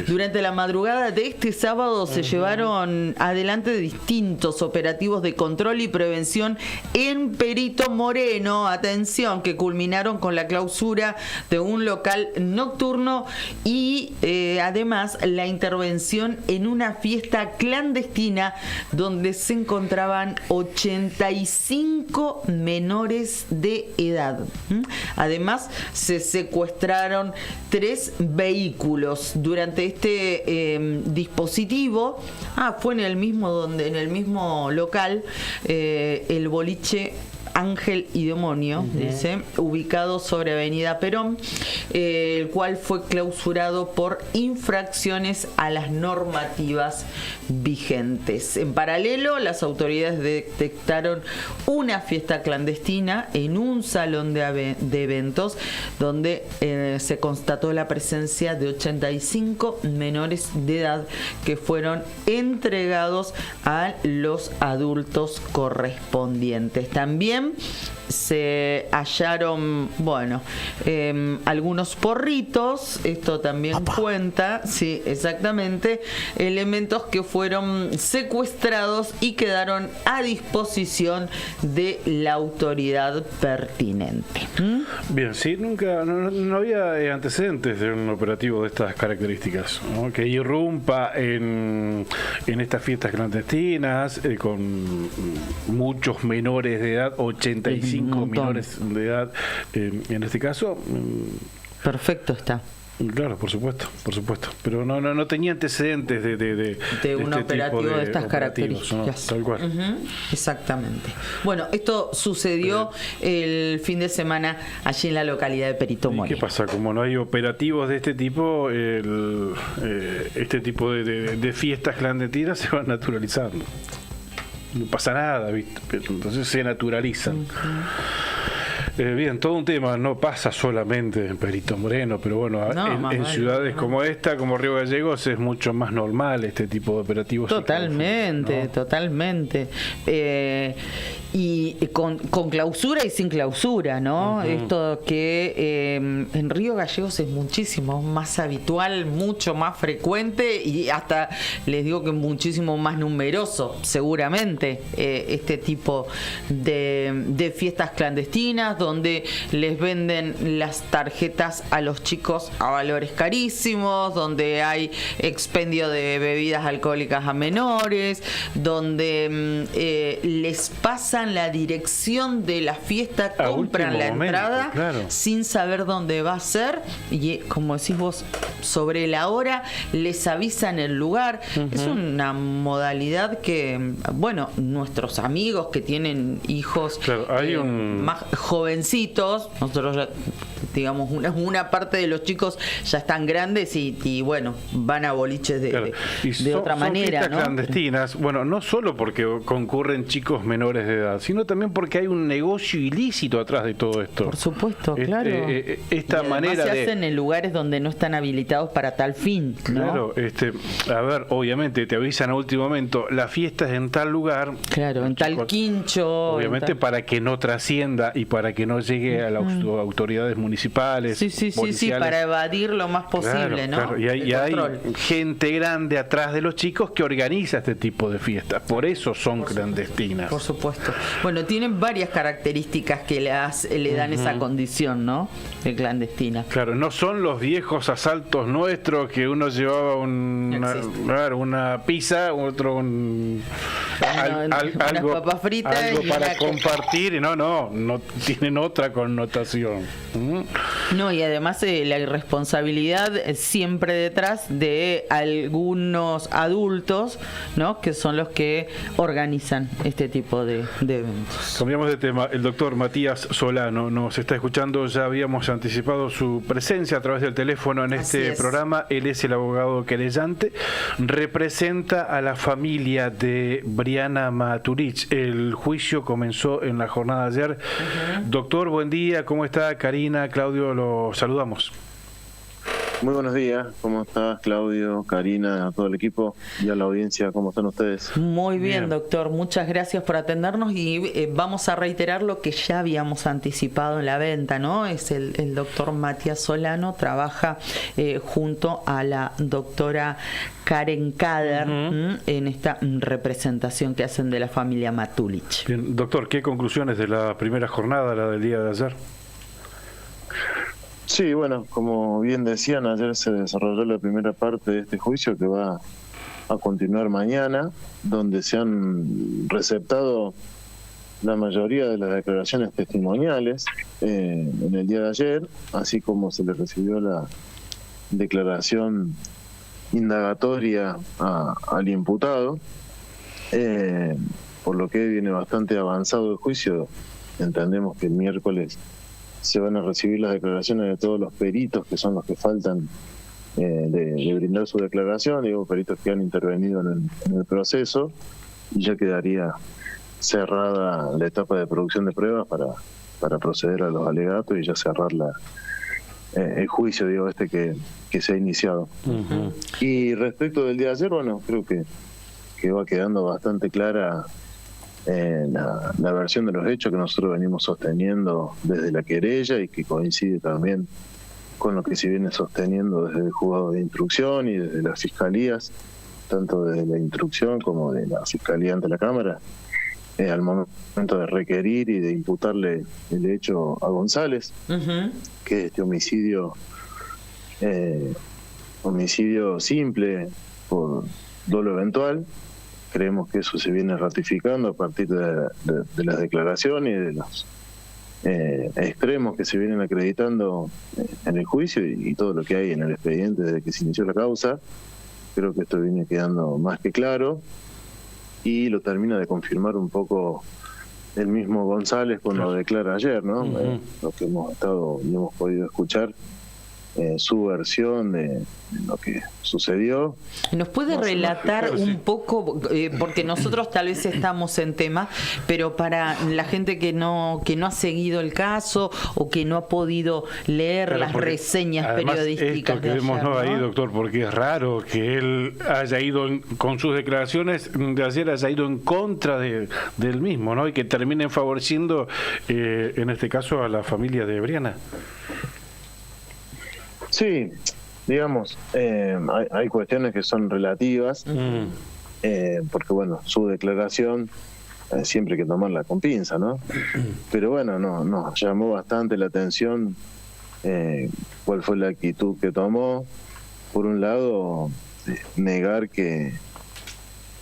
Durante la madrugada de este sábado se llevaron adelante distintos operativos de control y prevención en Perito Moreno. Atención, que culminaron con la clausura de un local nocturno y además la intervención en una fiesta clandestina donde se encontraban 85 menores de edad. Además, se secuestraron 3 vehículos durante este dispositivo. Fue en el mismo local, el boliche Ángel y Demonio, dice, ubicado sobre Avenida Perón, el cual fue clausurado por infracciones a las normativas vigentes. En paralelo, las autoridades detectaron una fiesta clandestina en un salón de eventos donde se constató la presencia de 85 menores de edad que fueron entregados a los adultos correspondientes. También se hallaron, algunos porritos, esto también cuenta, sí, exactamente, elementos que fueron secuestrados y quedaron a disposición de la autoridad pertinente. Bien, sí, no había antecedentes de un operativo de estas características, ¿no? Que irrumpa en estas fiestas clandestinas con muchos menores de edad, 85 menores de edad, en este caso. Perfecto está. Claro, por supuesto, pero no tenía antecedentes de un este operativo tipo de estas características. ¿No? Tal cual. Exactamente. Bueno, esto sucedió el fin de semana allí en la localidad de Perito Moreno. ¿Qué pasa? Como no hay operativos de este tipo, este tipo de fiestas clandestinas se van naturalizando. No pasa nada, ¿viste? Entonces se naturalizan. Bien, todo un tema, no pasa solamente en Perito Moreno, pero bueno, en ciudades como esta, como Río Gallegos, es mucho más normal este tipo de operativos. Totalmente, totalmente. Y con clausura y sin clausura, ¿no? Esto que en Río Gallegos es muchísimo más habitual, mucho más frecuente y hasta les digo que muchísimo más numeroso, seguramente, este tipo de fiestas clandestinas donde les venden las tarjetas a los chicos a valores carísimos, donde hay expendio de bebidas alcohólicas a menores, donde les pasan la dirección de la fiesta, compran la entrada sin saber dónde va a ser y, como decís vos, sobre la hora les avisan el lugar. Es una modalidad que, nuestros amigos que tienen hijos más jovencitos, nosotros ya, digamos, una parte de los chicos ya están grandes y van a boliches de otra manera, ¿no? Clandestinas, no solo porque concurren chicos menores de edad, sino también porque hay un negocio ilícito atrás de todo esto. Por supuesto, claro. Esta manera se hacen en lugares donde no están habilitados para tal fin, ¿no? Claro, obviamente te avisan a último momento, la fiesta es en tal lugar. Claro, en tal quincho. Obviamente para que no trascienda y para que no llegue a las autoridades municipales. Sí, para evadir lo más posible, ¿no? Claro. Y hay gente grande atrás de los chicos que organiza este tipo de fiestas. Por eso son clandestinas. Por supuesto. Bueno, tienen varias características que le dan esa condición, ¿no? De clandestina. Claro, no son los viejos asaltos nuestros que uno llevaba una pizza, otro unas papas fritas, algo para compartir. No tienen otra connotación. No, y además la irresponsabilidad siempre detrás de algunos adultos, ¿no? Que son los que organizan este tipo de eventos. Cambiamos de tema. El doctor Matías Solano nos está escuchando. Ya habíamos anticipado su presencia a través del teléfono en este programa. Él es el abogado querellante. Representa a la familia de Briana Maturich. El juicio comenzó en la jornada de ayer. Doctor, buen día. ¿Cómo está? Karina, Claudio, los saludamos. Muy buenos días, ¿cómo estás, Claudio, Karina, a todo el equipo y a la audiencia? ¿Cómo están ustedes? Muy bien, doctor, muchas gracias por atendernos y vamos a reiterar lo que ya habíamos anticipado en la venta, ¿no? Es el doctor Matías Solano, trabaja junto a la doctora Karen Kader en esta representación que hacen de la familia Matulich. Bien, doctor, ¿qué conclusiones de la primera jornada, la del día de ayer? Sí, como bien decían, ayer se desarrolló la primera parte de este juicio que va a continuar mañana, donde se han receptado la mayoría de las declaraciones testimoniales en el día de ayer, así como se le recibió la declaración indagatoria al imputado, por lo que viene bastante avanzado el juicio. Entendemos que el miércoles se van a recibir las declaraciones de todos los peritos, que son los que faltan de brindar su declaración, digo, peritos que han intervenido en el proceso, y ya quedaría cerrada la etapa de producción de pruebas para proceder a los alegatos y ya cerrar el juicio, digo, que se ha iniciado. Uh-huh. Y respecto del día de ayer, bueno, creo que va quedando bastante clara la versión de los hechos que nosotros venimos sosteniendo desde la querella y que coincide también con lo que se viene sosteniendo desde el juzgado de instrucción y desde las fiscalías, tanto desde la instrucción como de la fiscalía ante la Cámara, al momento de requerir y de imputarle el hecho a González, Uh-huh. que es este homicidio simple por dolo eventual. Creemos que eso se viene ratificando a partir de las declaraciones y de los extremos que se vienen acreditando en el juicio y todo lo que hay en el expediente desde que se inició la causa. Creo que esto viene quedando más que claro y lo termina de confirmar un poco el mismo González cuando lo declara ayer, ¿no? Uh-huh. Lo que hemos estado y hemos podido escuchar, su versión de lo que sucedió. ¿Nos puede relatar un poco, porque nosotros tal vez estamos en tema, pero para la gente que no ha seguido el caso o que no ha podido leer las reseñas periodísticas esto que de vemos ayer, ¿no? ahí, doctor, porque es raro que él haya ido con sus declaraciones de ayer, haya ido en contra del mismo, ¿no? Y que terminen favoreciendo, en este caso, a la familia de Briana. Sí, digamos, hay cuestiones que son relativas, porque bueno, su declaración siempre hay que tomarla con pinza, ¿no? Pero bueno, nos llamó bastante la atención cuál fue la actitud que tomó. Por un lado, negar que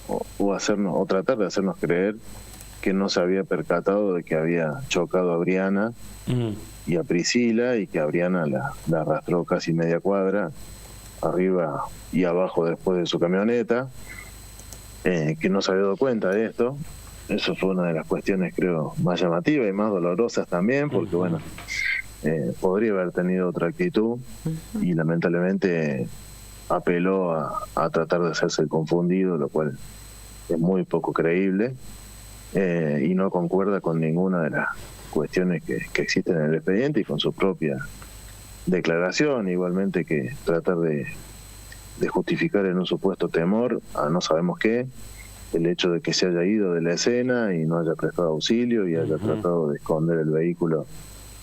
o tratar de hacernos creer que no se había percatado de que había chocado a Briana y a Priscila, y que a Briana la arrastró casi media cuadra arriba y abajo después de su camioneta, que no se había dado cuenta de esto. Eso fue una de las cuestiones, creo, más llamativas y más dolorosas también, porque bueno, podría haber tenido otra actitud y lamentablemente apeló a tratar de hacerse el confundido, lo cual es muy poco creíble y no concuerda con ninguna de las cuestiones que existen en el expediente y con su propia declaración. Igualmente que tratar de justificar en un supuesto temor a no sabemos qué el hecho de que se haya ido de la escena y no haya prestado auxilio y haya tratado de esconder el vehículo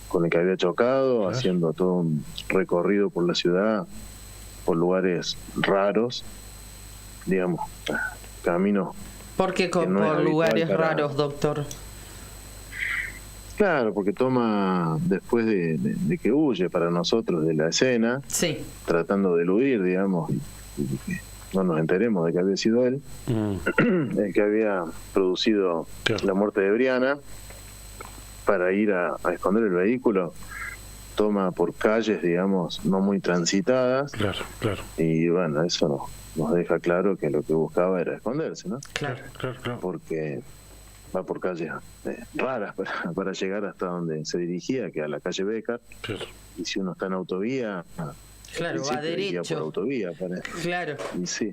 con el que había chocado, haciendo todo un recorrido por la ciudad, por lugares raros, digamos, caminos. ¿Por qué por lugares raros, doctor? Claro, porque toma después de que huye para nosotros de la escena, sí, tratando de eludir, digamos, y que no nos enteremos de que había sido él, el que había producido la muerte de Briana, para ir a esconder el vehículo, toma por calles, digamos, no muy transitadas. Claro. Y bueno, eso nos deja claro que lo que buscaba era esconderse, ¿no? Claro. Porque va por calles raras para llegar hasta donde se dirigía, que a la calle Becar. Claro. Y si uno está en autovía, claro, va derecho. Por autovía, claro. Y sí,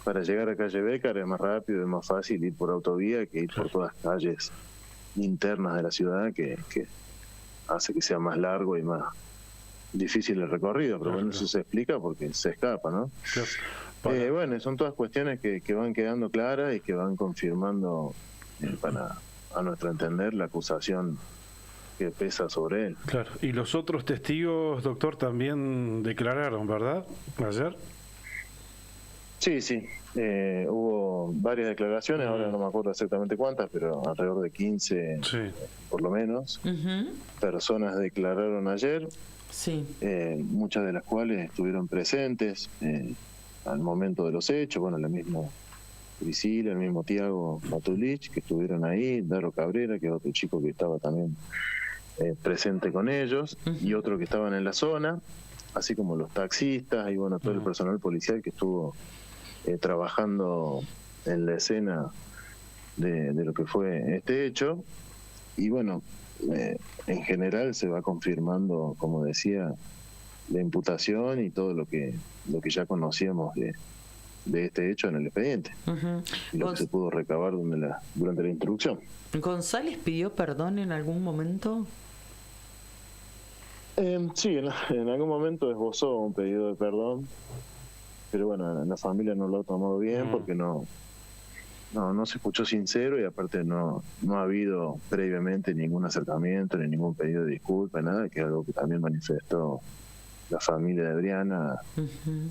para llegar a calle Becar es más rápido, es más fácil ir por autovía que ir por todas las calles internas de la ciudad, que hace que sea más largo y más difícil el recorrido. Pero bueno, eso se explica porque se escapa, ¿no? Bueno, son todas cuestiones que van quedando claras y que van confirmando, a nuestro entender, la acusación que pesa sobre él. Claro. Y los otros testigos, doctor, también declararon, ¿verdad? Ayer. Sí. Hubo varias declaraciones, ahora no me acuerdo exactamente cuántas, pero alrededor de 15, por lo menos, personas declararon ayer, muchas de las cuales estuvieron presentes al momento de los hechos. Bueno, la misma Priscila, el mismo Tiago Matulich, que estuvieron ahí, Daro Cabrera, que es otro chico que estaba también presente con ellos, y otro que estaban en la zona, así como los taxistas y bueno, todo el personal policial que estuvo trabajando en la escena de lo que fue este hecho. Y bueno, en general se va confirmando, como decía, la imputación y todo lo que ya conocíamos de este hecho en el expediente, y lo que se pudo recabar durante la instrucción. ¿González pidió perdón en algún momento? Sí, en algún momento esbozó un pedido de perdón, pero bueno, la familia no lo ha tomado bien porque no se escuchó sincero, y aparte no ha habido previamente ningún acercamiento ni ningún pedido de disculpa, nada, que es algo que también manifestó la familia de Briana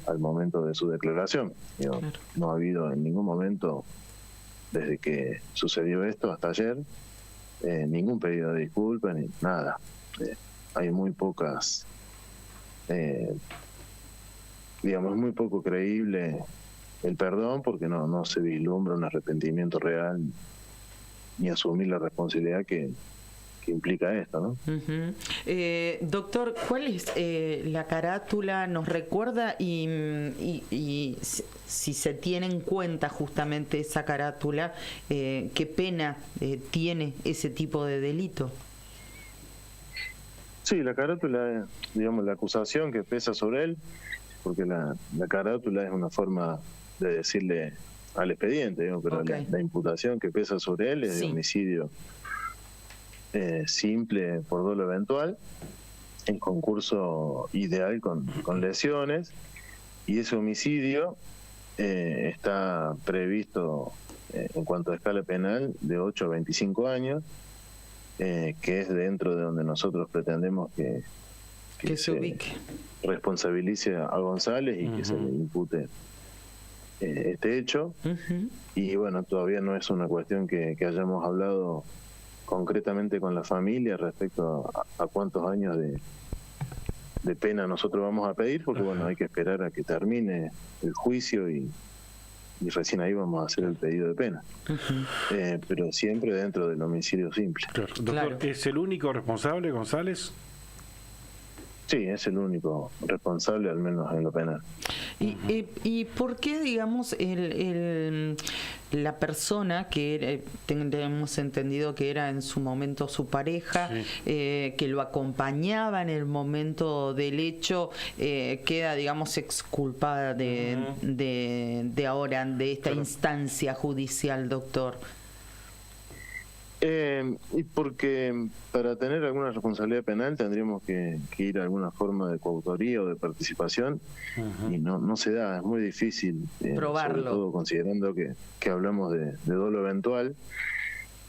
al momento de su declaración. Claro. No ha habido en ningún momento, desde que sucedió esto hasta ayer, ningún pedido de disculpa ni nada. Hay muy pocas, digamos, muy poco creíble el perdón, porque no se vislumbra un arrepentimiento real ni asumir la responsabilidad que implica esto, ¿no? Doctor, ¿cuál es la carátula? ¿Nos recuerda y si se tiene en cuenta justamente esa carátula, qué pena tiene ese tipo de delito? Sí, la carátula, digamos, la acusación que pesa sobre él, porque la carátula es una forma de decirle al expediente, digamos, pero la imputación que pesa sobre él es de homicidio simple por dolo eventual, en concurso ideal con lesiones, y ese homicidio está previsto en cuanto a escala penal de 8 a 25 años, que es dentro de donde nosotros pretendemos que se ubique, responsabilice a González y que se le impute este hecho. Y bueno, todavía no es una cuestión que hayamos hablado concretamente con la familia respecto a cuántos años de pena nosotros vamos a pedir, porque bueno, hay que esperar a que termine el juicio y recién ahí vamos a hacer el pedido de pena. Pero siempre dentro del homicidio simple. Claro. Doctor, ¿es el único responsable, González? Sí, es el único responsable, al menos en lo penal. ¿Y por qué, digamos, la persona que tenemos entendido que era en su momento su pareja, que lo acompañaba en el momento del hecho, queda, digamos, exculpada de ahora, de esta instancia judicial, doctor? Y porque para tener alguna responsabilidad penal tendríamos que ir a alguna forma de coautoría o de participación, y no se da, es muy difícil probarlo, sobre todo considerando que hablamos de dolo eventual.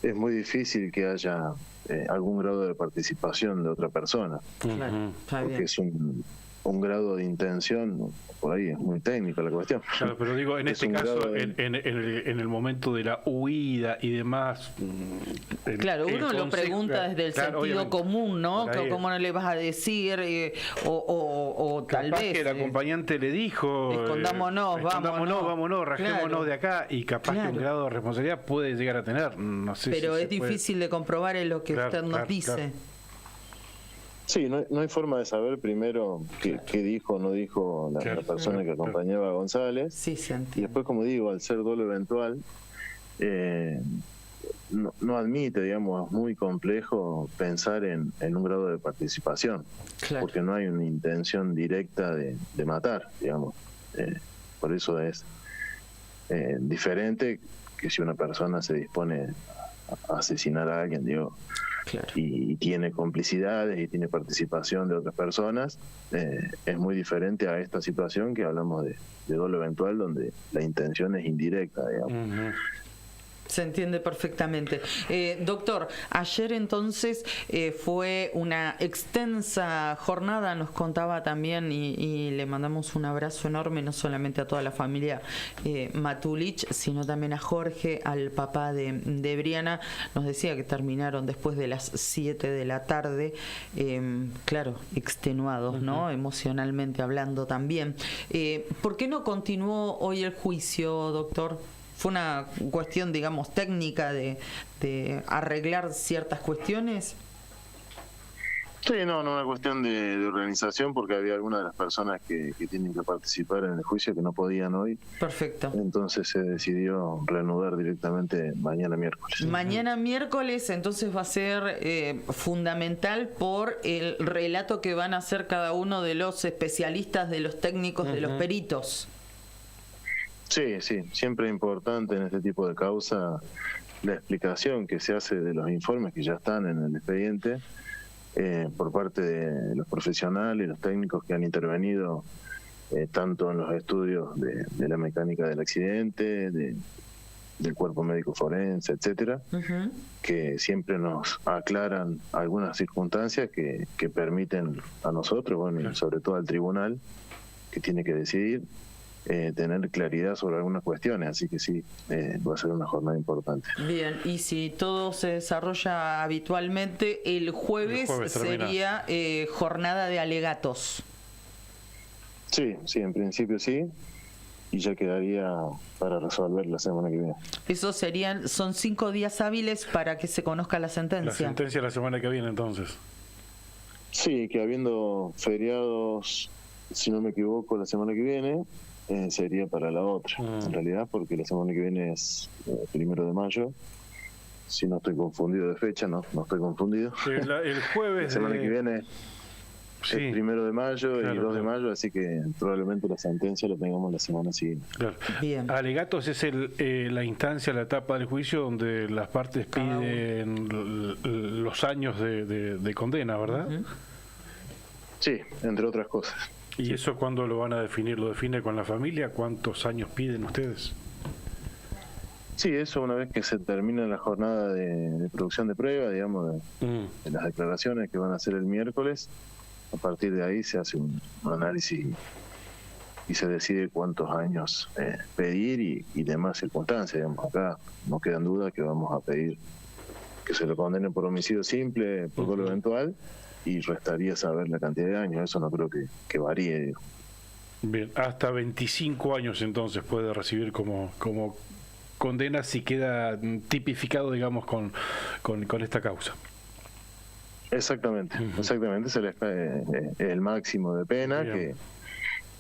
Es muy difícil que haya algún grado de participación de otra persona, porque es un grado de intención, por ahí es muy técnico la cuestión. Claro, pero digo, en este caso, en el momento de la huida y demás... Claro, uno lo pregunta desde el sentido común, ¿no? ¿Cómo no le vas a decir? O tal vez... que el acompañante le dijo... Escondámonos, vámonos, rajémonos de acá, y capaz que un grado de responsabilidad puede llegar a tener. No sé, pero es difícil de comprobar en lo que usted nos dice. Sí, no hay forma de saber primero qué dijo o no dijo la persona que acompañaba a González. Sí, y después, como digo, al ser dolo eventual, no admite, digamos, es muy complejo pensar en un grado de participación, porque no hay una intención directa de matar, digamos. Por eso es diferente que si una persona se dispone a asesinar a alguien, digo, y tiene complicidades y tiene participación de otras personas, es muy diferente a esta situación que hablamos de dolo eventual, donde la intención es indirecta, digamos. Se entiende perfectamente. Doctor, ayer entonces fue una extensa jornada, nos contaba también, y le mandamos un abrazo enorme, no solamente a toda la familia Matulich, sino también a Jorge, al papá de Briana. Nos decía que terminaron después de las 7 de la tarde, claro, extenuados, ¿no? Emocionalmente hablando también. ¿Por qué no continuó hoy el juicio, doctor? ¿Fue una cuestión, digamos, técnica de arreglar ciertas cuestiones? Sí, no una cuestión de organización, porque había algunas de las personas que tienen que participar en el juicio que no podían hoy. Perfecto. Entonces se decidió reanudar directamente mañana miércoles. Mañana miércoles entonces va a ser fundamental por el relato que van a hacer cada uno de los especialistas, de los técnicos, de los peritos. Sí, siempre es importante en este tipo de causa la explicación que se hace de los informes que ya están en el expediente, por parte de los profesionales y los técnicos que han intervenido tanto en los estudios de la mecánica del accidente, del cuerpo médico forense, etcétera, que siempre nos aclaran algunas circunstancias que permiten a nosotros, bueno, y sobre todo al tribunal, que tiene que decidir, tener claridad sobre algunas cuestiones, así que sí, va a ser una jornada importante. Bien, y si todo se desarrolla habitualmente, el jueves sería jornada de alegatos. Sí, en principio sí, y ya quedaría para resolver la semana que viene. Eso son 5 días hábiles para que se conozca la sentencia. La sentencia la semana que viene, entonces. Sí, que habiendo feriados, si no me equivoco, la semana que viene, sería para la otra, en realidad, porque la semana que viene es 1 de mayo. Si no estoy confundido de fecha, no estoy confundido. El jueves. La semana que viene es 1 de mayo y 2 de mayo, así que probablemente la sentencia la tengamos la semana siguiente. Claro. Bien. Alegatos es la instancia, la etapa del juicio donde las partes piden los años de condena, ¿verdad? Sí, entre otras cosas. ¿Y eso cuándo lo van a definir? ¿Lo define con la familia? ¿Cuántos años piden ustedes? Sí, eso una vez que se termina la jornada de producción de prueba, digamos, de las declaraciones que van a hacer el miércoles, a partir de ahí se hace un análisis y se decide cuántos años pedir y demás circunstancias. Digamos, acá no quedan dudas que vamos a pedir que se lo condenen por homicidio simple, por dolo eventual, y restaría saber la cantidad de años. Eso no creo que varíe. Digo. Bien, hasta 25 años entonces puede recibir como condena si queda tipificado, digamos, con esta causa. Exactamente, se les cae el máximo de pena. Bien.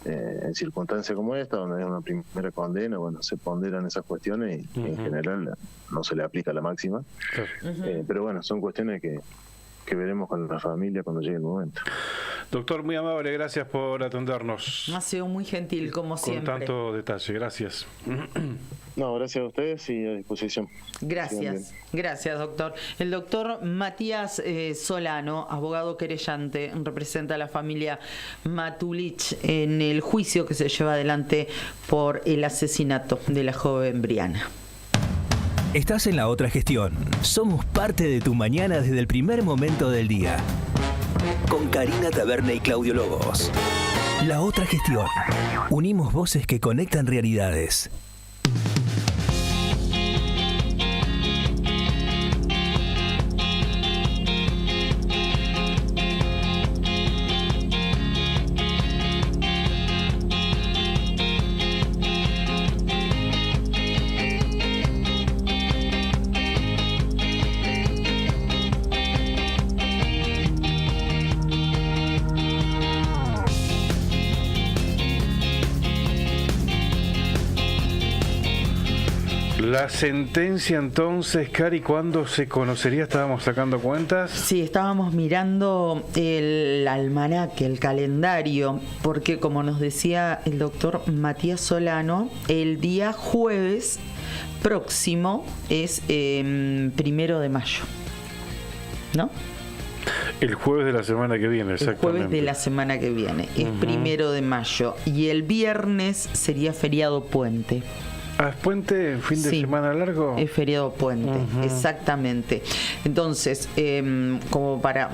Que en circunstancias como esta, donde hay una primera condena, bueno, se ponderan esas cuestiones y en general no se le aplica la máxima. Claro. Pero bueno, son cuestiones que veremos con la familia cuando llegue el momento. Doctor, muy amable, gracias por atendernos. Ha sido muy gentil, como siempre. Con tanto detalle, gracias. No, gracias a ustedes y a disposición. Gracias, doctor. El doctor Matías Solano, abogado querellante, representa a la familia Matulich en el juicio que se lleva adelante por el asesinato de la joven Briana. Estás en La Otra Gestión. Somos parte de tu mañana desde el primer momento del día. Con Karina Taberne y Claudio Lobos. La Otra Gestión. Unimos voces que conectan realidades. La sentencia entonces, Cari, ¿cuándo se conocería? ¿Estábamos sacando cuentas? Sí, estábamos mirando el almanaque, el calendario, porque como nos decía el doctor Matías Solano, el día jueves próximo es 1 de mayo, ¿no? El jueves de la semana que viene, exactamente. El jueves de la semana que viene, es 1 de mayo, y el viernes sería feriado puente. ¿Es puente? ¿Fin de semana largo? Es feriado puente, exactamente. Entonces, como para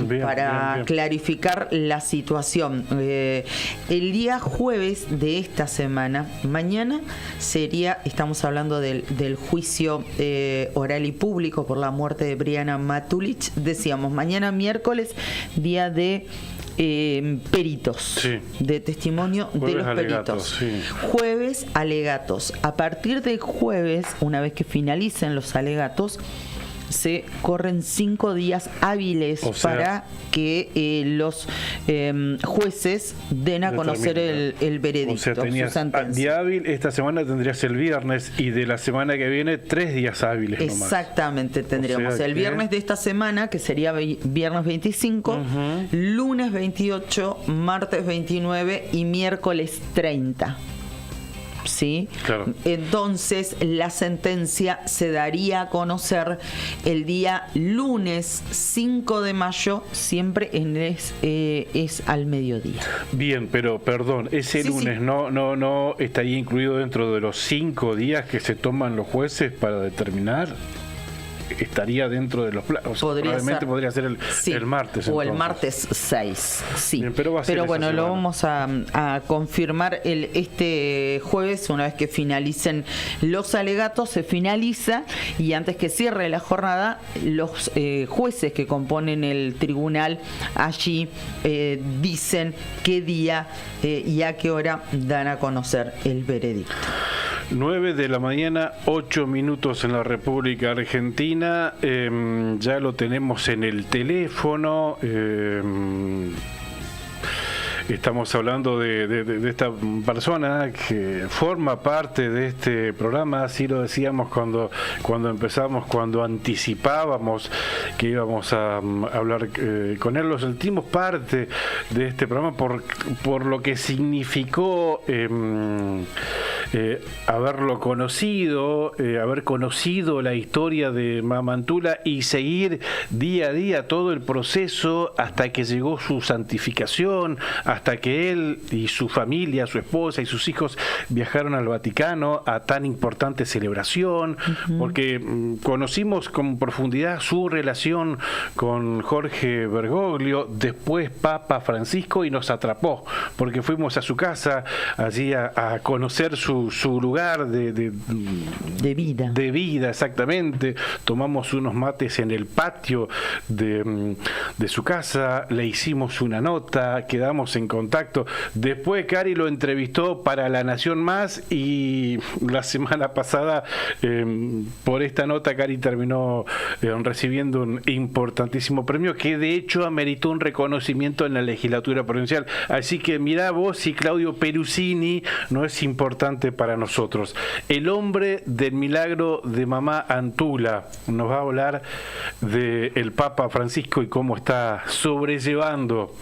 clarificar la situación, el día jueves de esta semana, mañana estamos hablando del juicio oral y público por la muerte de Briana Matulich. Decíamos, mañana miércoles, día de peritos, Sí. de testimonio de Jueves los alegatos, peritos. sí. Jueves alegatos. A partir del jueves, una vez que finalicen los alegatos, se corren 5 días hábiles O sea, para que los jueces den a conocer el veredicto, O sea, su tenías sentencia. día hábil, esta semana tendrías el viernes y de la semana que viene 3 días hábiles nomás. Exactamente, tendríamos O sea el que- viernes de esta semana, que sería viernes 25, lunes 28, martes 29 y miércoles 30. ¿Sí? Claro. Entonces la sentencia se daría a conocer el día lunes 5 de mayo, siempre es al mediodía. Bien, pero perdón, ese Sí, lunes sí. no estaría incluido dentro de los 5 días que se toman los jueces para determinar. Estaría dentro de los plazos. Probablemente podría ser Sí, el martes. o el entonces. martes 6, sí. Bien, pero va a ser esa bueno, lo semana. vamos a confirmar este jueves, una vez que finalicen los alegatos, se finaliza, y antes que cierre la jornada, los jueces que componen el tribunal allí dicen qué día y a qué hora dan a conocer el veredicto. 9 de la mañana, 8 minutos en la República Argentina. Ya lo tenemos en el teléfono. Estamos hablando de esta persona que forma parte de este programa, así lo decíamos cuando empezamos, cuando anticipábamos que íbamos a hablar con él. Lo sentimos parte de este programa por lo que significó haberlo conocido, haber conocido la historia de Mamantula y seguir día a día todo el proceso hasta que llegó su santificación, hasta que él y su familia, su esposa y sus hijos viajaron al Vaticano a tan importante celebración, porque conocimos con profundidad su relación con Jorge Bergoglio, después Papa Francisco, y nos atrapó, porque fuimos a su casa allí a conocer su lugar de vida. De vida, exactamente. Tomamos unos mates en el patio de su casa, le hicimos una nota, quedamos en contacto. Después Cari lo entrevistó para La Nación Más, y la semana pasada por esta nota Cari terminó recibiendo un importantísimo premio que de hecho ameritó un reconocimiento en la legislatura provincial. Así que mirá vos si Claudio Perusini no es importante para nosotros. El hombre del milagro de Mamá Antula nos va a hablar del Papa Francisco y cómo está sobrellevando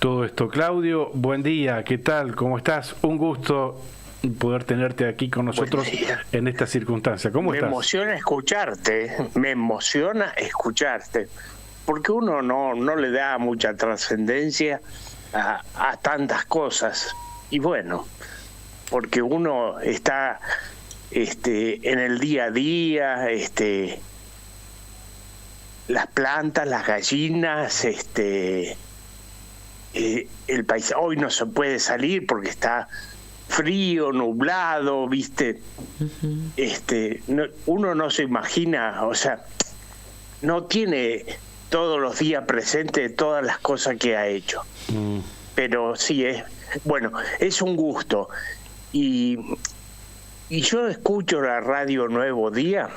todo esto. Claudio, buen día, ¿qué tal? ¿Cómo estás? Un gusto poder tenerte aquí con nosotros en esta circunstancia. ¿Cómo estás? Me emociona escucharte, porque uno no le da mucha trascendencia a tantas cosas, y bueno, porque uno está en el día a día, las plantas, las gallinas, el país. Hoy no se puede salir porque está frío, nublado, ¿viste? Uno no se imagina, o sea, no tiene todos los días presente todas las cosas que ha hecho. Pero sí, es un gusto. Y yo escucho la radio Nuevo Día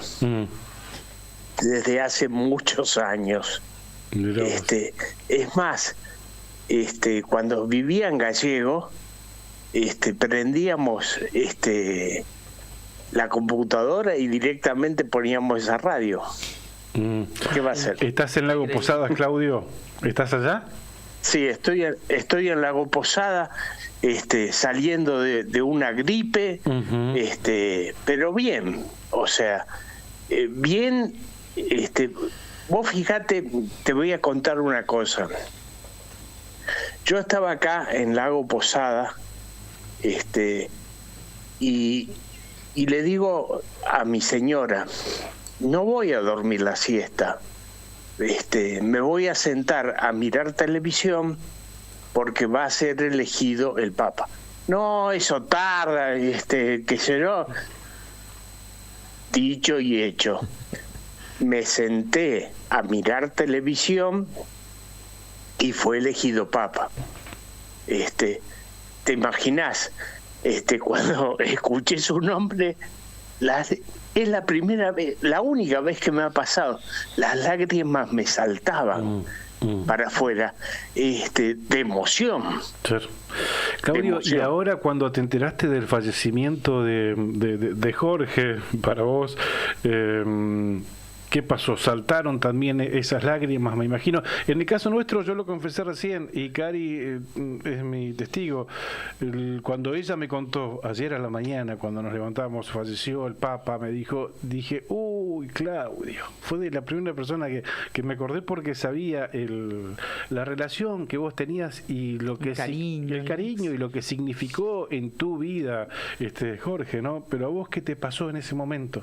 desde hace muchos años. Es más, cuando vivía en Gallego, prendíamos la computadora y directamente poníamos esa radio. ¿Qué va a hacer? ¿Estás en Lago Posadas, Claudio? ¿Estás allá? Sí, estoy en Lago Posada, saliendo de una gripe, pero bien, o sea, bien. Vos fíjate, te voy a contar una cosa. Yo estaba acá en Lago Posada, y le digo a mi señora, no voy a dormir la siesta, me voy a sentar a mirar televisión porque va a ser elegido el Papa. No, eso tarda, qué sé yo. Dicho y hecho. Me senté a mirar televisión y fue elegido papa. ¿Te imaginás? Cuando escuché su nombre, es la primera vez, la única vez que me ha pasado, las lágrimas me saltaban para afuera, de emoción. Claro. Claudio, y ahora cuando te enteraste del fallecimiento de Jorge, para vos, ¿qué pasó? ¿Saltaron también esas lágrimas, me imagino? En el caso nuestro, yo lo confesé recién, y Cari es mi testigo. Cuando ella me contó, ayer a la mañana, cuando nos levantamos, falleció el Papa, me dijo, dije, uy, Claudio. Fue de la primera persona que me acordé porque sabía la relación que vos tenías y lo que el cariño y lo que significó en tu vida, Jorge, ¿no? Pero a vos, ¿qué te pasó en ese momento?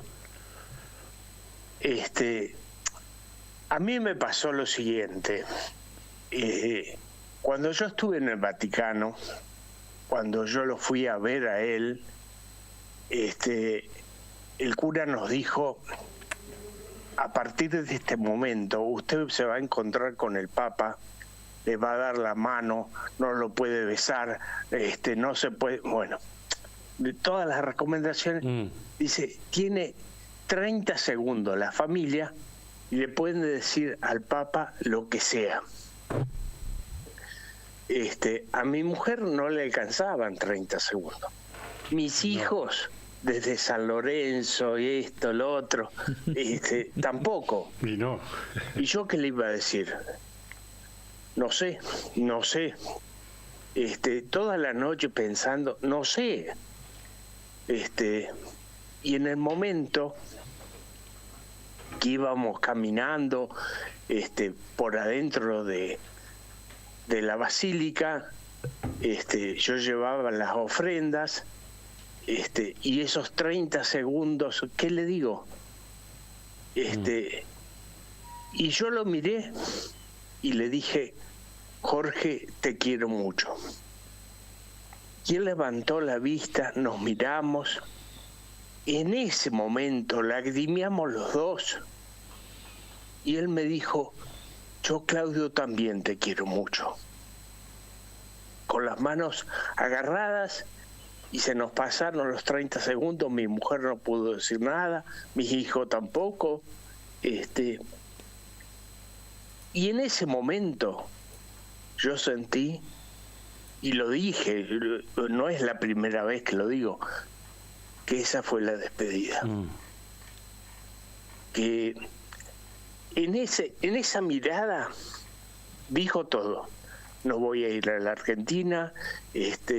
A mí me pasó lo siguiente. Cuando yo estuve en el Vaticano, cuando yo lo fui a ver a él, el cura nos dijo, a partir de este momento usted se va a encontrar con el Papa, le va a dar la mano, no lo puede besar, no se puede, bueno, de todas las recomendaciones, dice, tiene 30 segundos la familia y le pueden decir al Papa lo que sea. A mi mujer no le alcanzaban 30 segundos. Mis hijos, desde San Lorenzo y esto, lo otro, tampoco. Y no. ¿Y yo qué le iba a decir? No sé. Toda la noche pensando, no sé. Y en el momento que íbamos caminando por adentro de la basílica, yo llevaba las ofrendas, y esos 30 segundos, ¿qué le digo? Y yo lo miré y le dije, Jorge, te quiero mucho. Y él levantó la vista, nos miramos. En ese momento lagrimeamos los dos y él me dijo, yo, Claudio, también te quiero mucho. Con las manos agarradas, y se nos pasaron los 30 segundos, mi mujer no pudo decir nada, mis hijos tampoco. Y en ese momento yo sentí, y lo dije, no es la primera vez que lo digo, que esa fue la despedida. Que en esa mirada dijo todo. No voy a ir a la Argentina, esta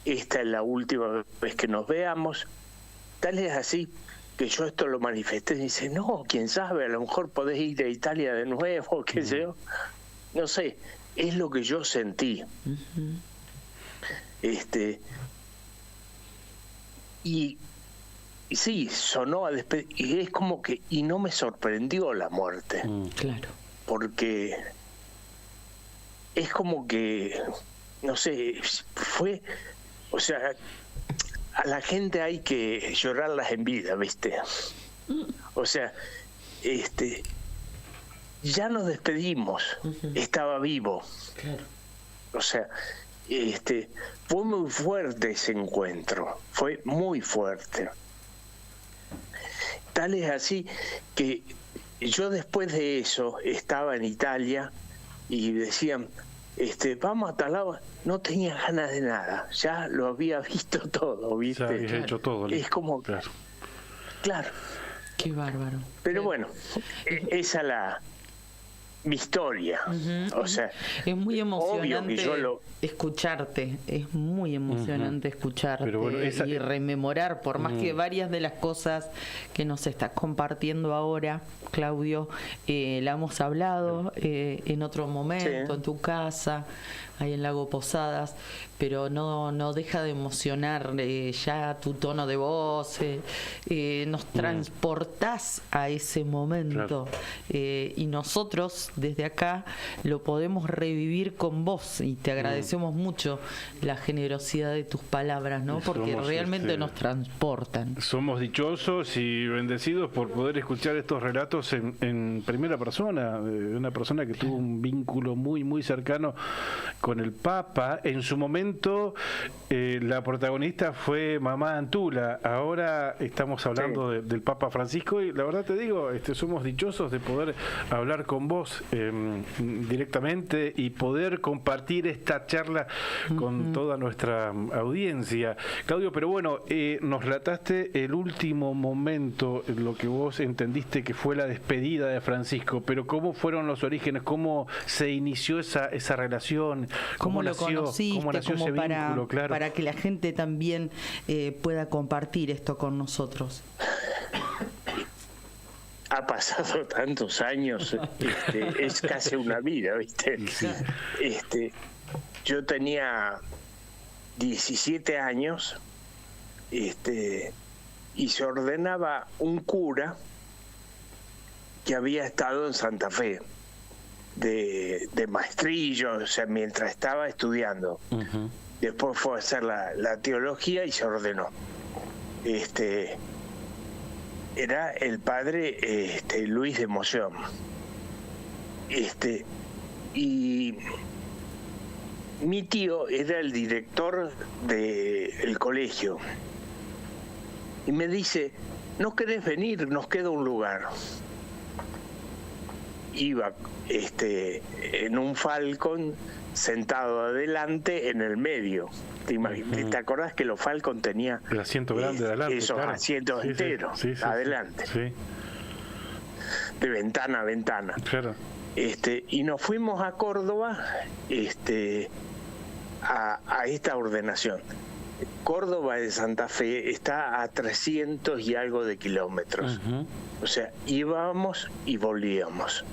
es la última vez que nos veamos. Tal es así que yo esto lo manifesté y dice, no, quién sabe, a lo mejor podés ir a Italia de nuevo, qué sé yo. No sé, es lo que yo sentí. Y sí, sonó a despedir, y es como que, y no me sorprendió la muerte. Claro. Porque es como que, no sé, fue, o sea, a la gente hay que llorarlas en vida, ¿viste? O sea, ya nos despedimos, estaba vivo. Claro. O sea, fue muy fuerte ese encuentro, fue muy fuerte. Tal es así que yo después de eso estaba en Italia y decían, vamos a tal lado, no tenía ganas de nada, ya lo había visto todo, ¿viste? Ya habías hecho todo. Es como, claro. Qué bárbaro. Pero bueno, esa mi historia. O sea, es muy emocionante que escucharte, es muy emocionante escucharte. Pero bueno, y rememorar, por más que varias de las cosas que nos estás compartiendo ahora, Claudio, la hemos hablado en otro momento, en tu casa, ahí en Lago Posadas, pero no deja de emocionar ya tu tono de voz, nos transportás a ese momento, y nosotros desde acá lo podemos revivir con vos, y te agradecemos mucho la generosidad de tus palabras, ¿no? Porque realmente nos transportan. Somos dichosos y bendecidos por poder escuchar estos relatos en primera persona, de una persona que tuvo un vínculo muy, muy cercano con el Papa. En su momento, la protagonista fue Mamá Antula. Ahora estamos hablando del Papa Francisco, y la verdad te digo, somos dichosos de poder hablar con vos directamente y poder compartir esta charla con toda nuestra audiencia. Claudio, pero bueno, nos relataste el último momento, lo que vos entendiste que fue la despedida de Francisco, pero ¿cómo fueron los orígenes? ¿Cómo se inició esa relación? ¿Cómo lo nació, conociste? ¿Cómo nació ese vínculo? Claro. Para que la gente también pueda compartir esto con nosotros. Ha pasado tantos años, es casi una vida, ¿viste? Sí. Yo tenía 17 años, y se ordenaba un cura que había estado en Santa Fe de maestrillo, o sea, mientras estaba estudiando. Después fue a hacer la teología y se ordenó. Era el padre Luis de Moción. Y mi tío era el director del colegio. Y me dice, ¿no querés venir? Nos queda un lugar. Iba en un Falcon sentado adelante en el medio. ¿Te acordás que los Falcon tenía el asiento grande de adelante? Esos claro. asientos enteros, sí, adelante. Sí. De ventana a ventana. Claro. Y nos fuimos a Córdoba a esta ordenación. Córdoba de Santa Fe está a 300 y algo de kilómetros. O sea, íbamos y volvíamos.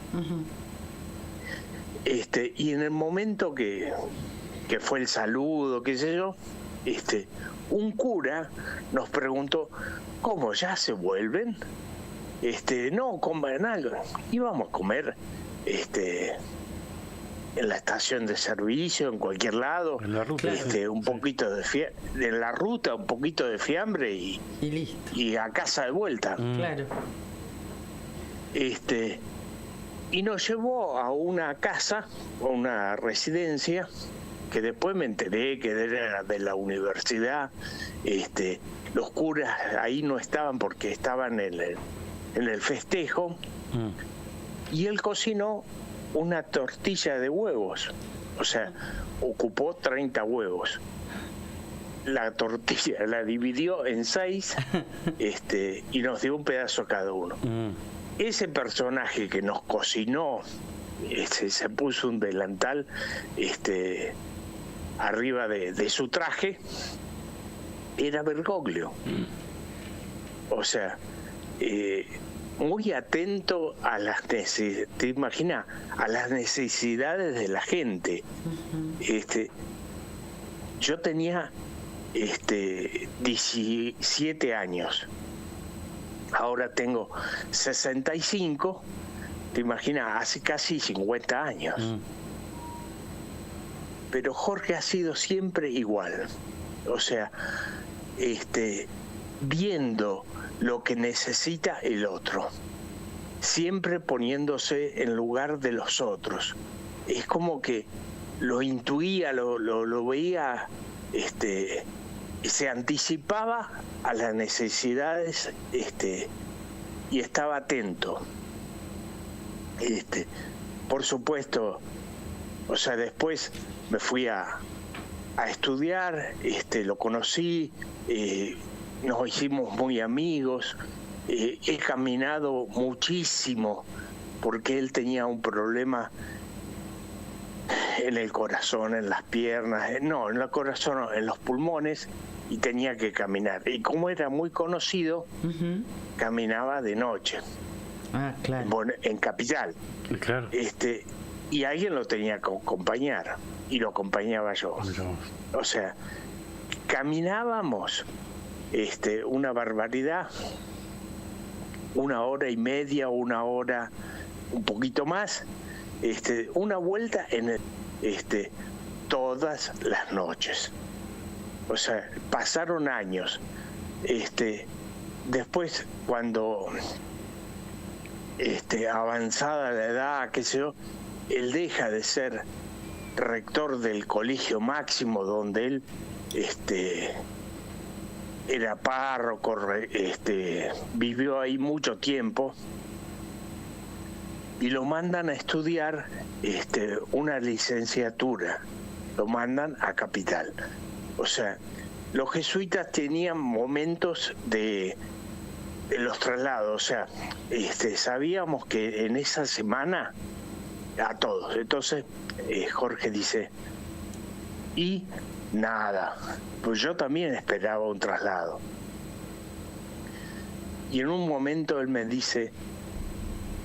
Y en el momento que fue el saludo, qué sé yo, un cura nos preguntó, ¿cómo ya se vuelven? No, coman algo. Íbamos a comer en la estación de servicio, en cualquier lado, en la ruta, un poquito de en la ruta, un poquito de fiambre y listo. Y a casa de vuelta. Claro. Y nos llevó a una casa, a una residencia, que después me enteré que era de la universidad. Los curas ahí no estaban porque estaban en el festejo. Y él cocinó una tortilla de huevos, o sea, ocupó 30 huevos. La tortilla la dividió en 6 y nos dio un pedazo a cada uno. Ese personaje que nos cocinó, se puso un delantal arriba de su traje, era Bergoglio. O sea, muy atento a las necesidades, te imaginas, a las necesidades de la gente. Yo tenía 17 años, ahora tengo 65, te imaginas, hace casi 50 años. Pero Jorge ha sido siempre igual, o sea, viendo lo que necesita el otro, siempre poniéndose en lugar de los otros. Es como que lo intuía, lo veía, se anticipaba a las necesidades, y estaba atento. Por supuesto, o sea, después me fui a estudiar, lo conocí, nos hicimos muy amigos, he caminado muchísimo porque él tenía un problema en el corazón, en las piernas, no, en el corazón, no, en los pulmones, y tenía que caminar. Y como era muy conocido, caminaba de noche. Ah, claro. Bueno, en Capital. Claro. y alguien lo tenía que acompañar, y lo acompañaba yo. O sea, caminábamos una barbaridad, 1 hora y media, 1 hora, un poquito más, una vuelta todas las noches. O sea, pasaron años. Después, cuando avanzada la edad, qué sé yo, él deja de ser rector del Colegio Máximo, donde él era párroco, vivió ahí mucho tiempo, y lo mandan a estudiar una licenciatura, lo mandan a Capital. O sea, los jesuitas tenían momentos de los traslados, o sea, sabíamos que en esa semana a todos. Entonces Jorge dice, y nada, pues yo también esperaba un traslado. Y en un momento él me dice,